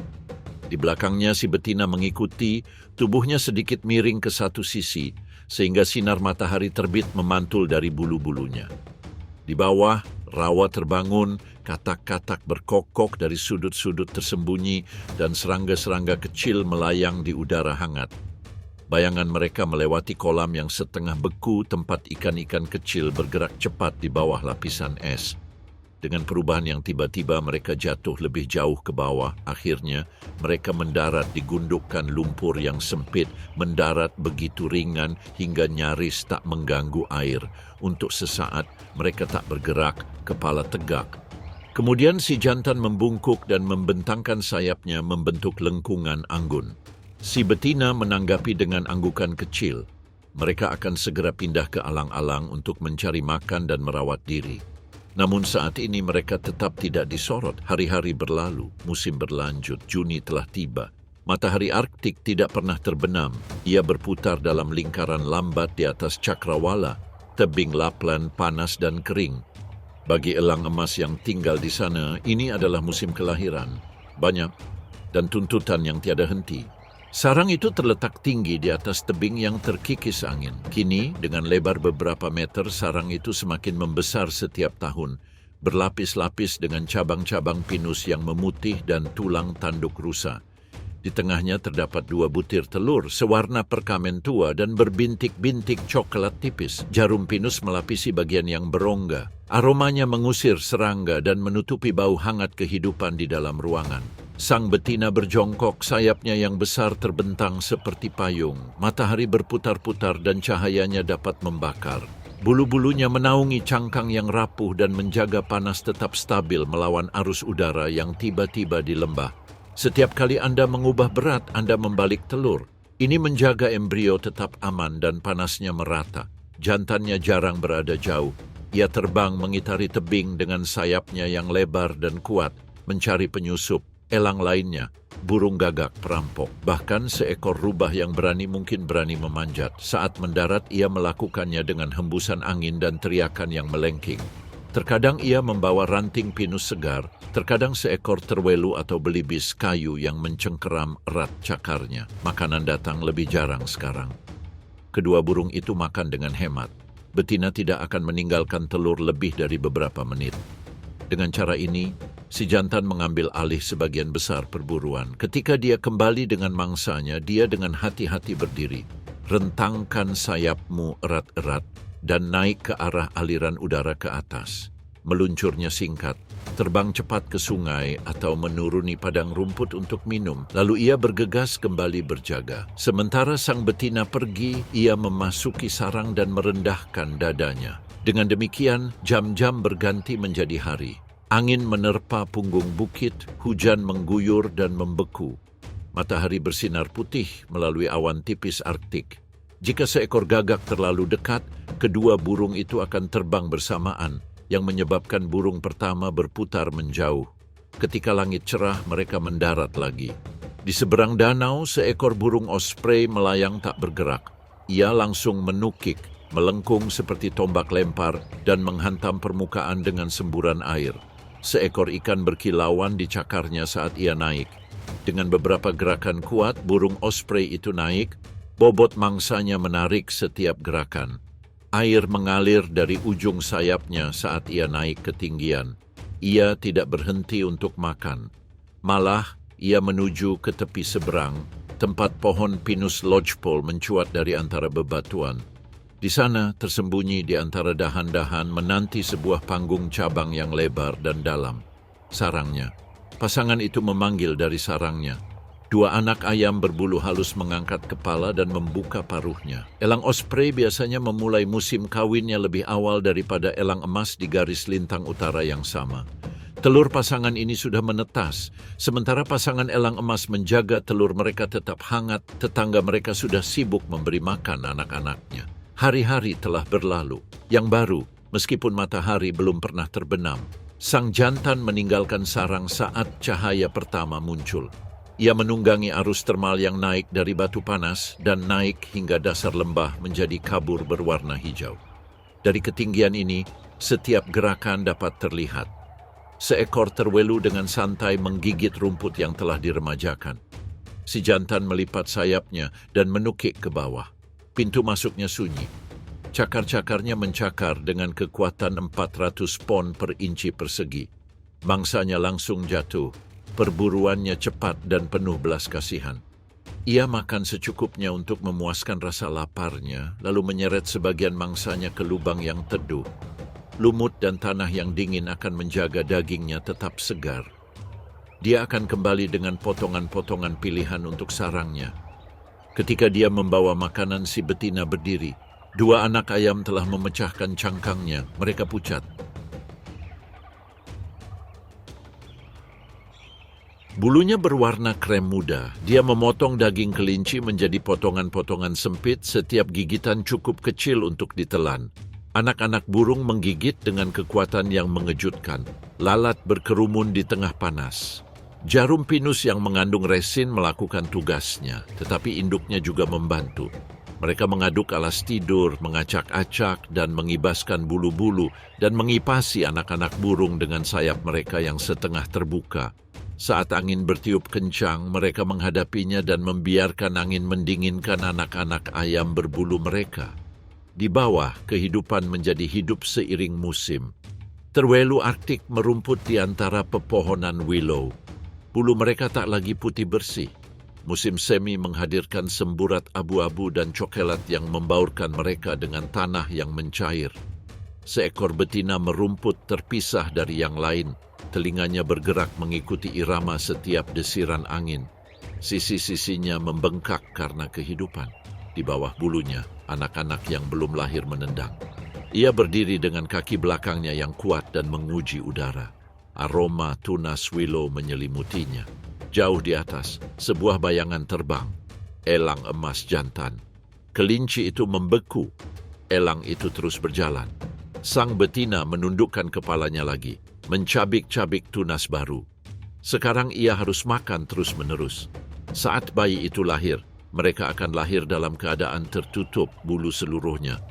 Di belakangnya si betina mengikuti, tubuhnya sedikit miring ke satu sisi, sehingga sinar matahari terbit memantul dari bulu-bulunya. Di bawah, rawa terbangun, katak-katak berkokok dari sudut-sudut tersembunyi, dan serangga-serangga kecil melayang di udara hangat. Bayangan mereka melewati kolam yang setengah beku, tempat ikan-ikan kecil bergerak cepat di bawah lapisan es. Dengan perubahan yang tiba-tiba mereka jatuh lebih jauh ke bawah. Akhirnya mereka mendarat di gundukan lumpur yang sempit, mendarat begitu ringan hingga nyaris tak mengganggu air. Untuk sesaat mereka tak bergerak, kepala tegak. Kemudian si jantan membungkuk dan membentangkan sayapnya membentuk lengkungan anggun. Si betina menanggapi dengan anggukan kecil. Mereka akan segera pindah ke alang-alang untuk mencari makan dan merawat diri. Namun saat ini mereka tetap tidak disorot. Hari-hari berlalu, musim berlanjut, Juni telah tiba. Matahari Arktik tidak pernah terbenam. Ia berputar dalam lingkaran lambat di atas cakrawala. Tebing Lapland panas dan kering. Bagi elang emas yang tinggal di sana, ini adalah musim kelahiran. Banyak dan tuntutan yang tiada henti. Sarang itu terletak tinggi di atas tebing yang terkikis angin. Kini, dengan lebar beberapa meter, sarang itu semakin membesar setiap tahun, berlapis-lapis dengan cabang-cabang pinus yang memutih dan tulang tanduk rusa. Di tengahnya terdapat 2 butir telur, sewarna perkamen tua dan berbintik-bintik coklat tipis. Jarum pinus melapisi bagian yang berongga. Aromanya mengusir serangga dan menutupi bau hangat kehidupan di dalam ruangan. Sang betina berjongkok, sayapnya yang besar terbentang seperti payung. Matahari berputar-putar dan cahayanya dapat membakar. Bulu-bulunya menaungi cangkang yang rapuh dan menjaga panas tetap stabil melawan arus udara yang tiba-tiba di lembah. Setiap kali Anda mengubah berat, Anda membalik telur. Ini menjaga embrio tetap aman dan panasnya merata. Jantannya jarang berada jauh. Ia terbang mengitari tebing dengan sayapnya yang lebar dan kuat, mencari penyusup. Elang lainnya, burung gagak perampok. Bahkan seekor rubah yang berani mungkin berani memanjat. Saat mendarat, ia melakukannya dengan hembusan angin dan teriakan yang melengking. Terkadang ia membawa ranting pinus segar, terkadang seekor terwelu atau belibis kayu yang mencengkeram erat cakarnya. Makanan datang lebih jarang sekarang. Kedua burung itu makan dengan hemat. Betina tidak akan meninggalkan telur lebih dari beberapa menit. Dengan cara ini, si jantan mengambil alih sebagian besar perburuan. Ketika dia kembali dengan mangsanya, dia dengan hati-hati berdiri. Rentangkan sayapmu erat-erat dan naik ke arah aliran udara ke atas. Meluncurnya singkat, terbang cepat ke sungai atau menuruni padang rumput untuk minum. Lalu ia bergegas kembali berjaga. Sementara sang betina pergi, ia memasuki sarang dan merendahkan dadanya. Dengan demikian, jam-jam berganti menjadi hari. Angin menerpa punggung bukit, hujan mengguyur dan membeku. Matahari bersinar putih melalui awan tipis Arktik. Jika seekor gagak terlalu dekat, kedua burung itu akan terbang bersamaan, yang menyebabkan burung pertama berputar menjauh. Ketika langit cerah, mereka mendarat lagi. Di seberang danau, seekor burung osprey melayang tak bergerak. Ia langsung menukik, melengkung seperti tombak lempar, dan menghantam permukaan dengan semburan air. Seekor ikan berkilauan di cakarnya saat ia naik. Dengan beberapa gerakan kuat, burung osprey itu naik, bobot mangsanya menarik setiap gerakan. Air mengalir dari ujung sayapnya saat ia naik ketinggian. Ia tidak berhenti untuk makan. Malah, ia menuju ke tepi seberang, tempat pohon Pinus lodgepole mencuat dari antara bebatuan. Di sana, tersembunyi di antara dahan-dahan, menanti sebuah panggung cabang yang lebar dan dalam. Sarangnya. Pasangan itu memanggil dari sarangnya. Dua anak ayam berbulu halus mengangkat kepala dan membuka paruhnya. Elang osprey biasanya memulai musim kawinnya lebih awal daripada elang emas di garis lintang utara yang sama. Telur pasangan ini sudah menetas, sementara pasangan elang emas menjaga telur mereka tetap hangat. Tetangga mereka sudah sibuk memberi makan anak-anaknya. Hari-hari telah berlalu. Yang baru, meskipun matahari belum pernah terbenam, sang jantan meninggalkan sarang saat cahaya pertama muncul. Ia menunggangi arus termal yang naik dari batu panas dan naik hingga dasar lembah menjadi kabur berwarna hijau. Dari ketinggian ini, setiap gerakan dapat terlihat. Seekor terwelu dengan santai menggigit rumput yang telah diremajakan. Si jantan melipat sayapnya dan menukik ke bawah. Pintu masuknya sunyi. Cakar-cakarnya mencakar dengan kekuatan 400 pon per inci persegi. Mangsanya langsung jatuh. Perburuannya cepat dan penuh belas kasihan. Ia makan secukupnya untuk memuaskan rasa laparnya, lalu menyeret sebagian mangsanya ke lubang yang teduh. Lumut dan tanah yang dingin akan menjaga dagingnya tetap segar. Dia akan kembali dengan potongan-potongan pilihan untuk sarangnya. Ketika dia membawa makanan, si betina berdiri. Dua anak ayam telah memecahkan cangkangnya. Mereka pucat. Bulunya berwarna krem muda. Dia memotong daging kelinci menjadi potongan-potongan sempit. Setiap gigitan cukup kecil untuk ditelan. Anak-anak burung menggigit dengan kekuatan yang mengejutkan. Lalat berkerumun di tengah panas. Jarum pinus yang mengandung resin melakukan tugasnya, tetapi induknya juga membantu. Mereka mengaduk alas tidur, mengacak-acak, dan mengibaskan bulu-bulu, dan mengipasi anak-anak burung dengan sayap mereka yang setengah terbuka. Saat angin bertiup kencang, mereka menghadapinya dan membiarkan angin mendinginkan anak-anak ayam berbulu mereka. Di bawah, kehidupan menjadi hidup seiring musim. Terwelu Arktik merumput di antara pepohonan willow. Bulu mereka tak lagi putih bersih. Musim semi menghadirkan semburat abu-abu dan cokelat yang membaurkan mereka dengan tanah yang mencair. Seekor betina merumput terpisah dari yang lain. Telinganya bergerak mengikuti irama setiap desiran angin. Sisi-sisinya membengkak karena kehidupan. Di bawah bulunya, anak-anak yang belum lahir menendang. Ia berdiri dengan kaki belakangnya yang kuat dan menguji udara. Aroma tunas willow menyelimutinya. Jauh di atas, sebuah bayangan terbang. Elang emas jantan. Kelinci itu membeku. Elang itu terus berjalan. Sang betina menundukkan kepalanya lagi, mencabik-cabik tunas baru. Sekarang ia harus makan terus-menerus. Saat bayi itu lahir, mereka akan lahir dalam keadaan tertutup bulu seluruhnya.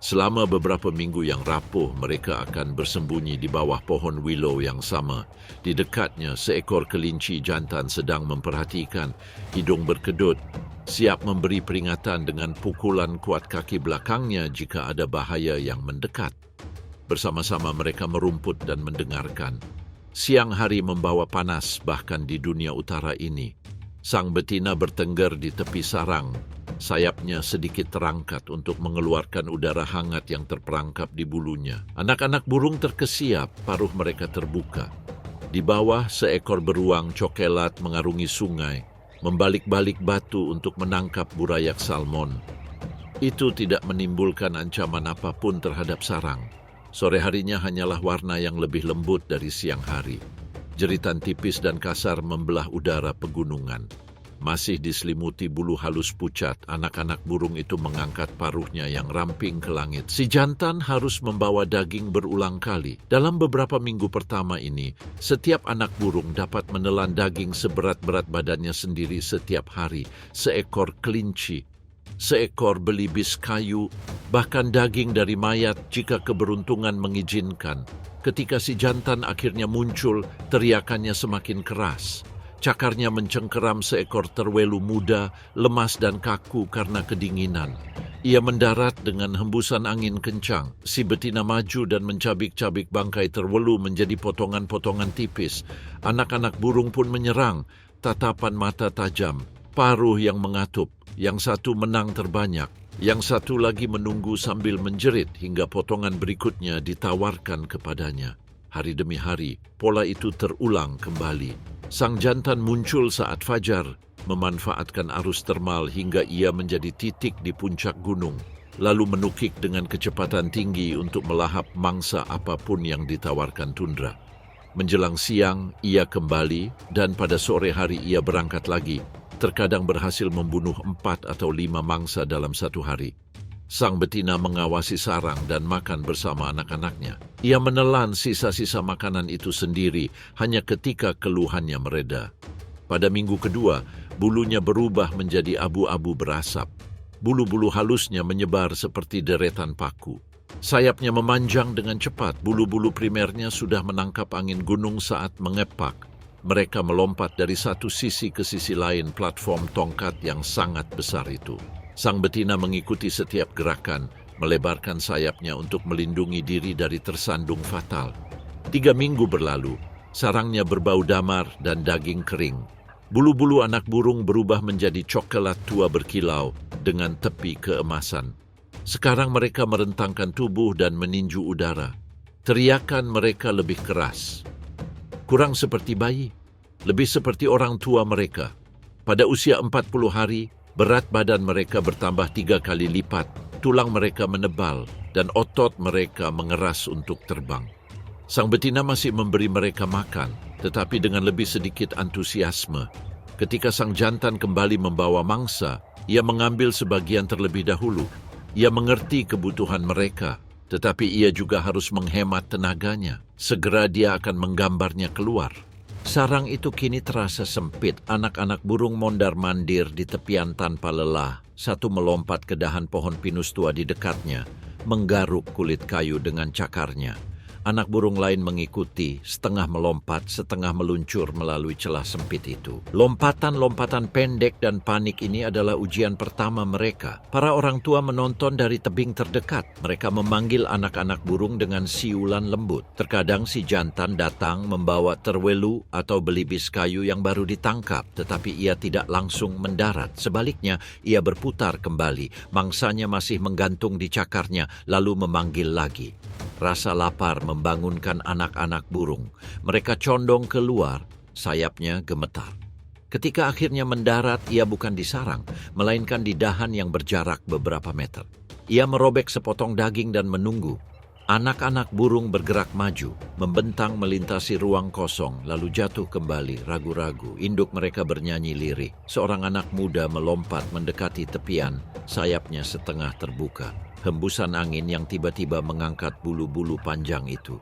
Selama beberapa minggu yang rapuh, mereka akan bersembunyi di bawah pohon willow yang sama. Di dekatnya, seekor kelinci jantan sedang memperhatikan, hidung berkedut, siap memberi peringatan dengan pukulan kuat kaki belakangnya jika ada bahaya yang mendekat. Bersama-sama mereka merumput dan mendengarkan. Siang hari membawa panas bahkan di dunia utara ini. Sang betina bertengger di tepi sarang. Sayapnya sedikit terangkat untuk mengeluarkan udara hangat yang terperangkap di bulunya. Anak-anak burung terkesiap, paruh mereka terbuka. Di bawah, seekor beruang cokelat mengarungi sungai, membalik-balik batu untuk menangkap burayak salmon. Itu tidak menimbulkan ancaman apapun terhadap sarang. Sore harinya hanyalah warna yang lebih lembut dari siang hari. Jeritan tipis dan kasar membelah udara pegunungan. Masih diselimuti bulu halus pucat, anak-anak burung itu mengangkat paruhnya yang ramping ke langit. Si jantan harus membawa daging berulang kali. Dalam beberapa minggu pertama ini, setiap anak burung dapat menelan daging seberat-berat badannya sendiri setiap hari. Seekor kelinci, seekor belibis kayu, bahkan daging dari mayat jika keberuntungan mengizinkan. Ketika si jantan akhirnya muncul, teriakannya semakin keras. Cakarnya mencengkeram seekor terwelu muda, lemas dan kaku karena kedinginan. Ia mendarat dengan hembusan angin kencang. Si betina maju dan mencabik-cabik bangkai terwelu menjadi potongan-potongan tipis. Anak-anak burung pun menyerang, tatapan mata tajam, paruh yang mengatup. Yang satu menang terbanyak, yang satu lagi menunggu sambil menjerit hingga potongan berikutnya ditawarkan kepadanya. Hari demi hari, pola itu terulang kembali. Sang jantan muncul saat fajar, memanfaatkan arus termal hingga ia menjadi titik di puncak gunung, lalu menukik dengan kecepatan tinggi untuk melahap mangsa apapun yang ditawarkan tundra. Menjelang siang, ia kembali, dan pada sore hari ia berangkat lagi, terkadang berhasil membunuh 4 atau 5 mangsa dalam satu hari. Sang betina mengawasi sarang dan makan bersama anak-anaknya. Ia menelan sisa-sisa makanan itu sendiri hanya ketika keluhannya mereda. Pada minggu kedua, bulunya berubah menjadi abu-abu berasap. Bulu-bulu halusnya menyebar seperti deretan paku. Sayapnya memanjang dengan cepat, bulu-bulu primernya sudah menangkap angin gunung saat mengepak. Mereka melompat dari satu sisi ke sisi lain platform tongkat yang sangat besar itu. Sang betina mengikuti setiap gerakan, melebarkan sayapnya untuk melindungi diri dari tersandung fatal. 3 minggu berlalu, sarangnya berbau damar dan daging kering. Bulu-bulu anak burung berubah menjadi coklat tua berkilau dengan tepi keemasan. Sekarang mereka merentangkan tubuh dan meninju udara. Teriakan mereka lebih keras. Kurang seperti bayi, lebih seperti orang tua mereka. Pada usia 40 hari, berat badan mereka bertambah 3 kali lipat, tulang mereka menebal, dan otot mereka mengeras untuk terbang. Sang betina masih memberi mereka makan, tetapi dengan lebih sedikit antusiasme. Ketika sang jantan kembali membawa mangsa, ia mengambil sebagian terlebih dahulu. Ia mengerti kebutuhan mereka, tetapi ia juga harus menghemat tenaganya. Segera dia akan menggambarnya keluar. Sarang itu kini terasa sempit. Anak-anak burung mondar-mandir di tepian tanpa lelah. Satu melompat ke dahan pohon pinus tua di dekatnya, menggaruk kulit kayu dengan cakarnya. Anak burung lain mengikuti, setengah melompat, setengah meluncur melalui celah sempit itu. Lompatan-lompatan pendek dan panik ini adalah ujian pertama mereka. Para orang tua menonton dari tebing terdekat. Mereka memanggil anak-anak burung dengan siulan lembut. Terkadang si jantan datang membawa terwelu atau belibis kayu yang baru ditangkap, tetapi ia tidak langsung mendarat. Sebaliknya, ia berputar kembali. Mangsanya masih menggantung di cakarnya, lalu memanggil lagi. Rasa lapar membangunkan anak-anak burung. Mereka condong keluar, sayapnya gemetar. Ketika akhirnya mendarat, ia bukan di sarang, melainkan di dahan yang berjarak beberapa meter. Ia merobek sepotong daging dan menunggu. Anak-anak burung bergerak maju, membentang melintasi ruang kosong, lalu jatuh kembali, ragu-ragu. Induk mereka bernyanyi lirih. Seorang anak muda melompat mendekati tepian, sayapnya setengah terbuka. Hembusan angin yang tiba-tiba mengangkat bulu-bulu panjang itu.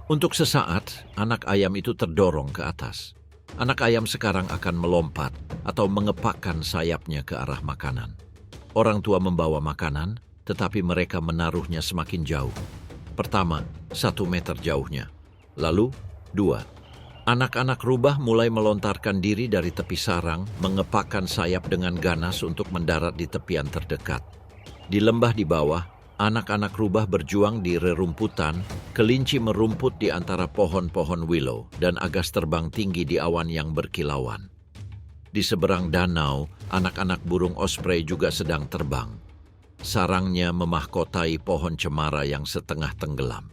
Untuk sesaat, anak ayam itu terdorong ke atas. Anak ayam sekarang akan melompat atau mengepakkan sayapnya ke arah makanan. Orang tua membawa makanan, tetapi mereka menaruhnya semakin jauh. Pertama, 1 meter jauhnya. Lalu, 2. Anak-anak rubah mulai melontarkan diri dari tepi sarang, mengepakkan sayap dengan ganas untuk mendarat di tepian terdekat. Di lembah di bawah, anak-anak rubah berjuang di rerumputan, kelinci merumput di antara pohon-pohon willow, dan agas terbang tinggi di awan yang berkilauan. Di seberang danau, anak-anak burung osprey juga sedang terbang. Sarangnya memahkotai pohon cemara yang setengah tenggelam.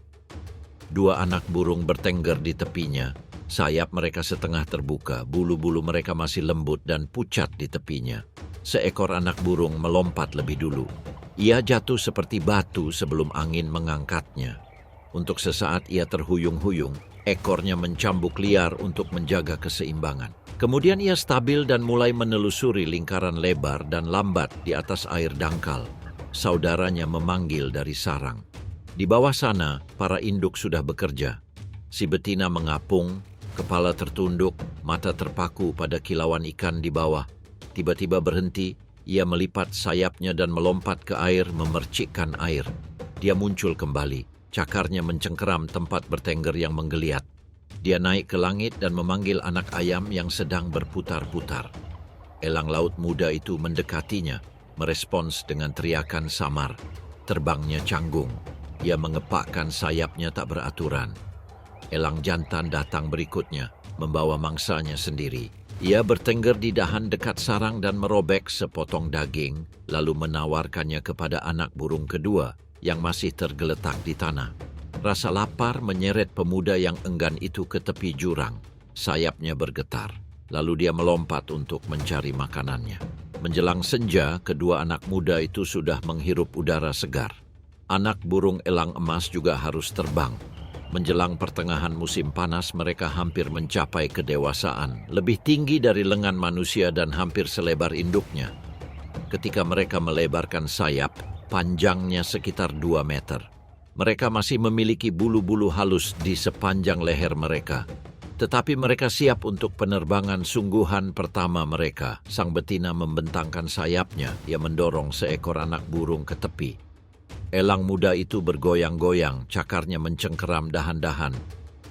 2 anak burung bertengger di tepinya, Sayap mereka setengah terbuka, bulu-bulu mereka masih lembut dan pucat di tepinya. Seekor anak burung melompat lebih dulu. Ia jatuh seperti batu sebelum angin mengangkatnya. Untuk sesaat ia terhuyung-huyung, ekornya mencambuk liar untuk menjaga keseimbangan. Kemudian ia stabil dan mulai menelusuri lingkaran lebar dan lambat di atas air dangkal. Saudaranya memanggil dari sarang. Di bawah sana, para induk sudah bekerja. Si betina mengapung, kepala tertunduk, mata terpaku pada kilauan ikan di bawah. Tiba-tiba berhenti, ia melipat sayapnya dan melompat ke air, memercikkan air. Dia muncul kembali, cakarnya mencengkeram tempat bertengger yang menggeliat. Dia naik ke langit dan memanggil anak ayam yang sedang berputar-putar. Elang laut muda itu mendekatinya, merespons dengan teriakan samar. Terbangnya canggung, ia mengepakkan sayapnya tak beraturan. Elang jantan datang berikutnya, membawa mangsanya sendiri. Ia bertengger di dahan dekat sarang dan merobek sepotong daging, lalu menawarkannya kepada anak burung kedua yang masih tergeletak di tanah. Rasa lapar menyeret pemuda yang enggan itu ke tepi jurang. Sayapnya bergetar, lalu dia melompat untuk mencari makanannya. Menjelang senja, kedua anak muda itu sudah menghirup udara segar. Anak burung elang emas juga harus terbang. Menjelang pertengahan musim panas, mereka hampir mencapai kedewasaan, lebih tinggi dari lengan manusia dan hampir selebar induknya. Ketika mereka melebarkan sayap, panjangnya sekitar 2 meter. Mereka masih memiliki bulu-bulu halus di sepanjang leher mereka. Tetapi mereka siap untuk penerbangan sungguhan pertama mereka. Sang betina membentangkan sayapnya, ia mendorong seekor anak burung ke tepi. Elang muda itu bergoyang-goyang, cakarnya mencengkeram dahan-dahan.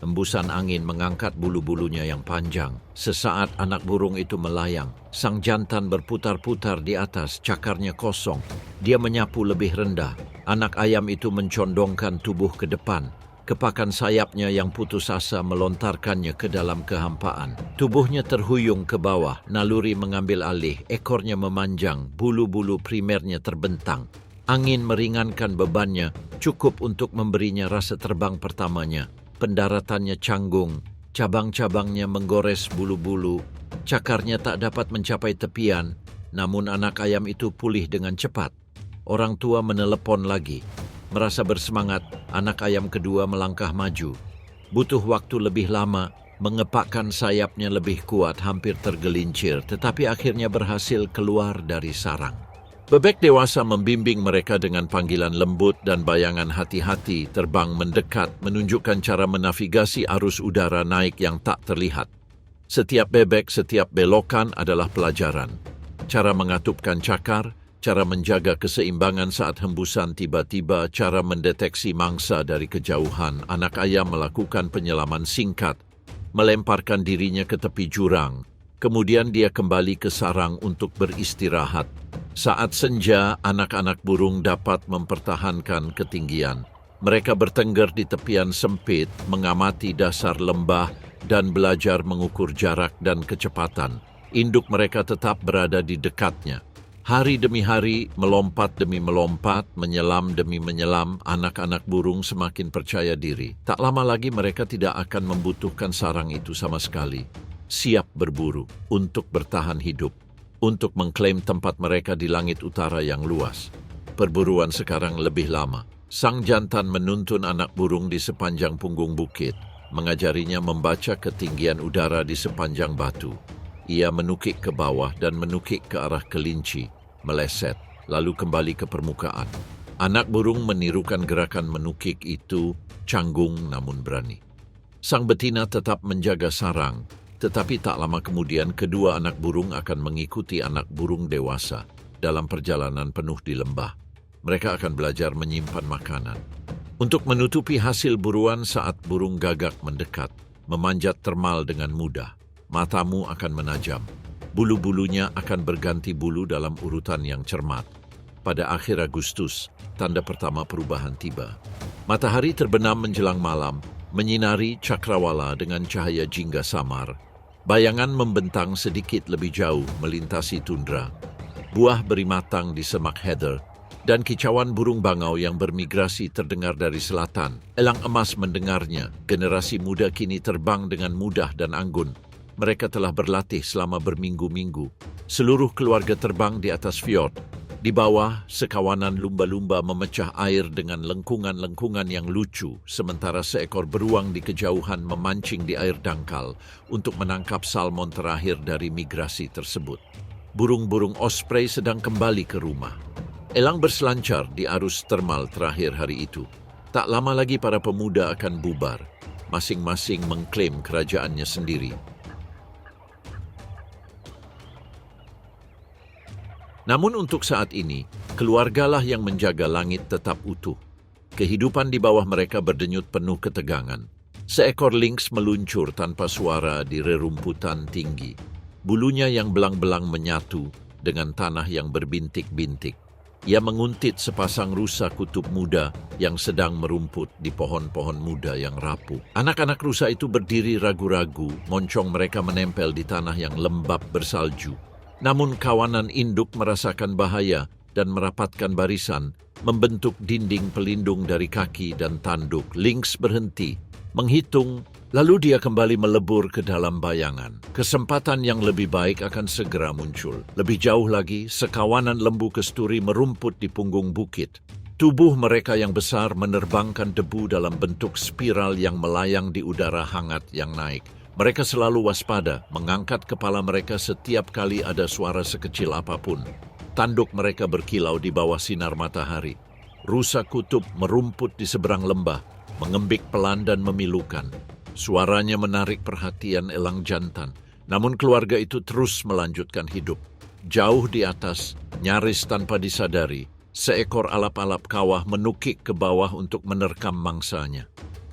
Hembusan angin mengangkat bulu-bulunya yang panjang. Sesaat anak burung itu melayang. Sang jantan berputar-putar di atas, cakarnya kosong. Dia menyapu lebih rendah. Anak ayam itu mencondongkan tubuh ke depan. Kepakan sayapnya yang putus asa melontarkannya ke dalam kehampaan. Tubuhnya terhuyung ke bawah, naluri mengambil alih, ekornya memanjang, bulu-bulu primernya terbentang. Angin meringankan bebannya, cukup untuk memberinya rasa terbang pertamanya. Pendaratannya canggung, cabang-cabangnya menggores bulu-bulu, cakarnya tak dapat mencapai tepian, namun anak ayam itu pulih dengan cepat. Orang tua menelepon lagi. Merasa bersemangat, anak ayam kedua melangkah maju. Butuh waktu lebih lama, mengepakkan sayapnya lebih kuat, hampir tergelincir, tetapi akhirnya berhasil keluar dari sarang. Bebek dewasa membimbing mereka dengan panggilan lembut dan bayangan hati-hati terbang mendekat, menunjukkan cara menavigasi arus udara naik yang tak terlihat. Setiap bebek, setiap belokan adalah pelajaran. Cara mengatupkan cakar, cara menjaga keseimbangan saat hembusan tiba-tiba, cara mendeteksi mangsa dari kejauhan. Anak ayam melakukan penyelaman singkat, melemparkan dirinya ke tepi jurang. Kemudian dia kembali ke sarang untuk beristirahat. Saat senja, anak-anak burung dapat mempertahankan ketinggian. Mereka bertengger di tepian sempit, mengamati dasar lembah, dan belajar mengukur jarak dan kecepatan. Induk mereka tetap berada di dekatnya. Hari demi hari, melompat demi melompat, menyelam demi menyelam, anak-anak burung semakin percaya diri. Tak lama lagi mereka tidak akan membutuhkan sarang itu sama sekali. Siap berburu untuk bertahan hidup, untuk mengklaim tempat mereka di langit utara yang luas. Perburuan sekarang lebih lama. Sang jantan menuntun anak burung di sepanjang punggung bukit, mengajarinya membaca ketinggian udara di sepanjang batu. Ia menukik ke bawah dan menukik ke arah kelinci, meleset, lalu kembali ke permukaan. Anak burung menirukan gerakan menukik itu, canggung namun berani. Sang betina tetap menjaga sarang, tetapi tak lama kemudian kedua anak burung akan mengikuti anak burung dewasa dalam perjalanan penuh di lembah. Mereka akan belajar menyimpan makanan. Untuk menutupi hasil buruan saat burung gagak mendekat, memanjat termal dengan mudah. Matamu akan menajam. Bulu-bulunya akan berganti bulu dalam urutan yang cermat. Pada akhir Agustus, tanda pertama perubahan tiba. Matahari terbenam menjelang malam, menyinari cakrawala dengan cahaya jingga samar. Bayangan membentang sedikit lebih jauh melintasi tundra. Buah beri matang di semak heather, dan kicauan burung bangau yang bermigrasi terdengar dari selatan. Elang emas mendengarnya. Generasi muda kini terbang dengan mudah dan anggun. Mereka telah berlatih selama berminggu-minggu. Seluruh keluarga terbang di atas fjord. Di bawah, sekawanan lumba-lumba memecah air dengan lengkungan-lengkungan yang lucu, sementara seekor beruang di kejauhan memancing di air dangkal untuk menangkap salmon terakhir dari migrasi tersebut. Burung-burung osprey sedang kembali ke rumah. Elang berselancar di arus termal terakhir hari itu. Tak lama lagi para pemuda akan bubar, masing-masing mengklaim kerajaannya sendiri. Namun untuk saat ini, keluargalah yang menjaga langit tetap utuh. Kehidupan di bawah mereka berdenyut penuh ketegangan. Seekor lynx meluncur tanpa suara di rerumputan tinggi. Bulunya yang belang-belang menyatu dengan tanah yang berbintik-bintik. Ia menguntit sepasang rusa kutub muda yang sedang merumput di pohon-pohon muda yang rapuh. Anak-anak rusa itu berdiri ragu-ragu, moncong mereka menempel di tanah yang lembab bersalju. Namun kawanan induk merasakan bahaya dan merapatkan barisan, membentuk dinding pelindung dari kaki dan tanduk. Lynx berhenti, menghitung, lalu dia kembali melebur ke dalam bayangan. Kesempatan yang lebih baik akan segera muncul. Lebih jauh lagi, sekawanan lembu kesturi merumput di punggung bukit. Tubuh mereka yang besar menerbangkan debu dalam bentuk spiral yang melayang di udara hangat yang naik. Mereka selalu waspada, mengangkat kepala mereka setiap kali ada suara sekecil apapun. Tanduk mereka berkilau di bawah sinar matahari. Rusa kutub merumput di seberang lembah, mengembik pelan dan memilukan. Suaranya menarik perhatian elang jantan, namun keluarga itu terus melanjutkan hidup. Jauh di atas, nyaris tanpa disadari, seekor alap-alap kawah menukik ke bawah untuk menerkam mangsanya.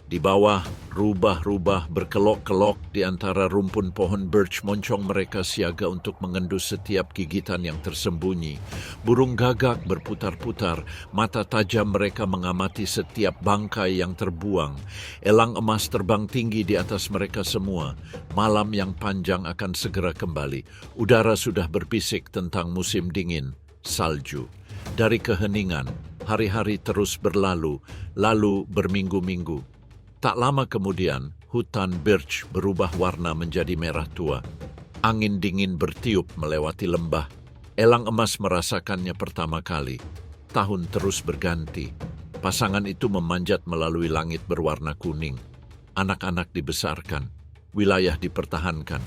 Di bawah, rubah-rubah berkelok-kelok di antara rumpun pohon birch. Moncong mereka siaga untuk mengendus setiap gigitan yang tersembunyi. Burung gagak berputar-putar, mata tajam mereka mengamati setiap bangkai yang terbuang. Elang emas terbang tinggi di atas mereka semua. Malam yang panjang akan segera kembali. Udara sudah berbisik tentang musim dingin, salju. Dari keheningan, hari-hari terus berlalu, lalu berminggu-minggu. Tak lama kemudian, hutan birch berubah warna menjadi merah tua. Angin dingin bertiup melewati lembah. Elang emas merasakannya pertama kali. Tahun terus berganti. Pasangan itu memanjat melalui langit berwarna kuning. Anak-anak dibesarkan. Wilayah dipertahankan.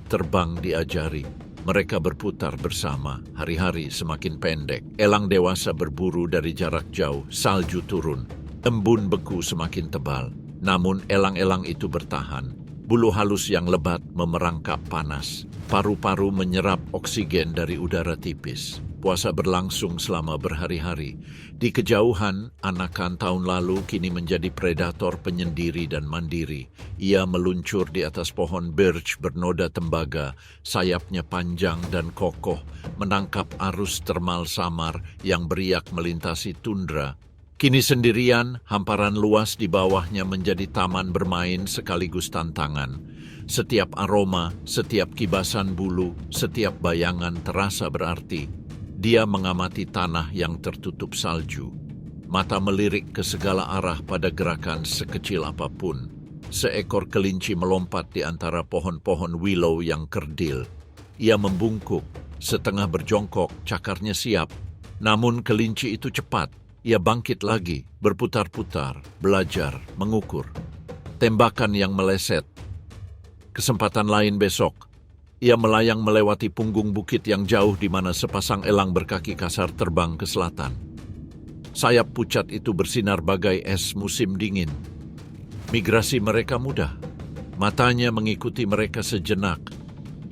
Terbang diajari. Mereka berputar bersama. Hari-hari semakin pendek. Elang dewasa berburu dari jarak jauh. Salju turun. Embun beku semakin tebal. Namun elang-elang itu bertahan. Bulu halus yang lebat memerangkap panas. Paru-paru menyerap oksigen dari udara tipis. Puasa berlangsung selama berhari-hari. Di kejauhan, anakan tahun lalu kini menjadi predator penyendiri dan mandiri. Ia meluncur di atas pohon birch bernoda tembaga, sayapnya panjang dan kokoh, menangkap arus termal samar yang beriak melintasi tundra. Kini sendirian, hamparan luas di bawahnya menjadi taman bermain sekaligus tantangan. Setiap aroma, setiap kibasan bulu, setiap bayangan terasa berarti. Dia mengamati tanah yang tertutup salju. Mata melirik ke segala arah pada gerakan sekecil apapun. Seekor kelinci melompat di antara pohon-pohon willow yang kerdil. Ia membungkuk, setengah berjongkok, cakarnya siap. Namun kelinci itu cepat. Ia bangkit lagi, berputar-putar, belajar, mengukur. Tembakan yang meleset. Kesempatan lain besok. Ia melayang melewati punggung bukit yang jauh di mana sepasang elang berkaki kasar terbang ke selatan. Sayap pucat itu bersinar bagai es musim dingin. Migrasi mereka mudah. Matanya mengikuti mereka sejenak.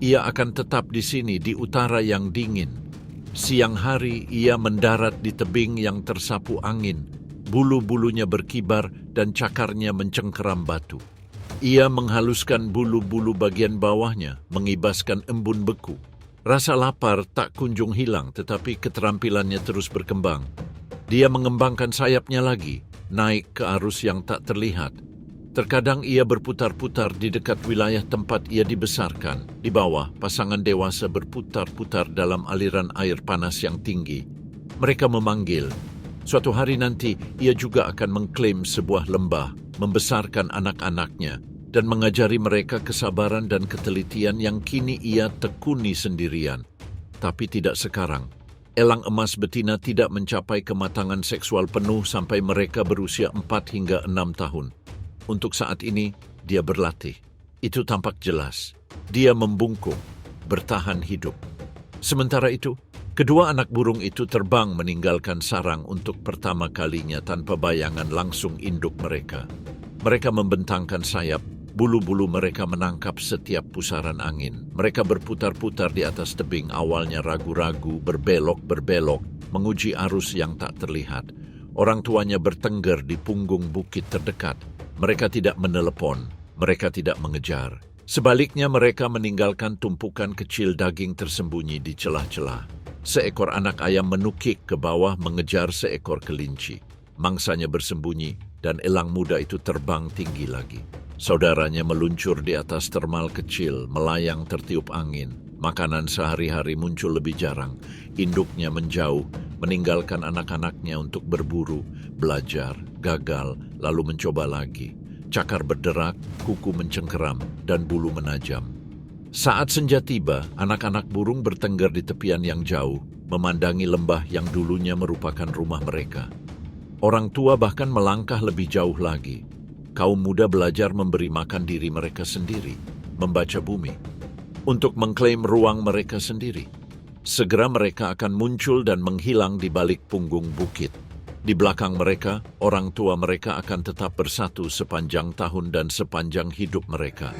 Ia akan tetap di sini, di utara yang dingin. Siang hari ia mendarat di tebing yang tersapu angin. Bulu-bulunya berkibar dan cakarnya mencengkeram batu. Ia menghaluskan bulu-bulu bagian bawahnya, mengibaskan embun beku. Rasa lapar tak kunjung hilang, tetapi keterampilannya terus berkembang. Dia mengembangkan sayapnya lagi, naik ke arus yang tak terlihat. Terkadang ia berputar-putar di dekat wilayah tempat ia dibesarkan. Di bawah, pasangan dewasa berputar-putar dalam aliran air panas yang tinggi. Mereka memanggil. Suatu hari nanti, ia juga akan mengklaim sebuah lembah, membesarkan anak-anaknya, dan mengajari mereka kesabaran dan ketelitian yang kini ia tekuni sendirian. Tapi tidak sekarang. Elang emas betina tidak mencapai kematangan seksual penuh sampai mereka berusia 4 hingga 6 tahun. Untuk saat ini, dia berlatih. Itu tampak jelas. Dia membungkuk, bertahan hidup. Sementara itu, kedua anak burung itu terbang meninggalkan sarang untuk pertama kalinya tanpa bayangan langsung induk mereka. Mereka membentangkan sayap, bulu-bulu mereka menangkap setiap pusaran angin. Mereka berputar-putar di atas tebing, awalnya ragu-ragu, berbelok-berbelok, menguji arus yang tak terlihat. Orang tuanya bertengger di punggung bukit terdekat. Mereka tidak menelepon, mereka tidak mengejar. Sebaliknya mereka meninggalkan tumpukan kecil daging tersembunyi di celah-celah. Seekor anak ayam menukik ke bawah mengejar seekor kelinci. Mangsanya bersembunyi dan elang muda itu terbang tinggi lagi. Saudaranya meluncur di atas termal kecil, melayang tertiup angin. Makanan sehari-hari muncul lebih jarang. Induknya menjauh, meninggalkan anak-anaknya untuk berburu, belajar, gagal, lalu mencoba lagi. Cakar berderak, kuku mencengkeram, dan bulu menajam. Saat senja tiba, anak-anak burung bertengger di tepian yang jauh, memandangi lembah yang dulunya merupakan rumah mereka. Orang tua bahkan melangkah lebih jauh lagi. Kaum muda belajar memberi makan diri mereka sendiri, membaca bumi, untuk mengklaim ruang mereka sendiri. Segera mereka akan muncul dan menghilang di balik punggung bukit. Di belakang mereka, orang tua mereka akan tetap bersatu sepanjang tahun dan sepanjang hidup mereka.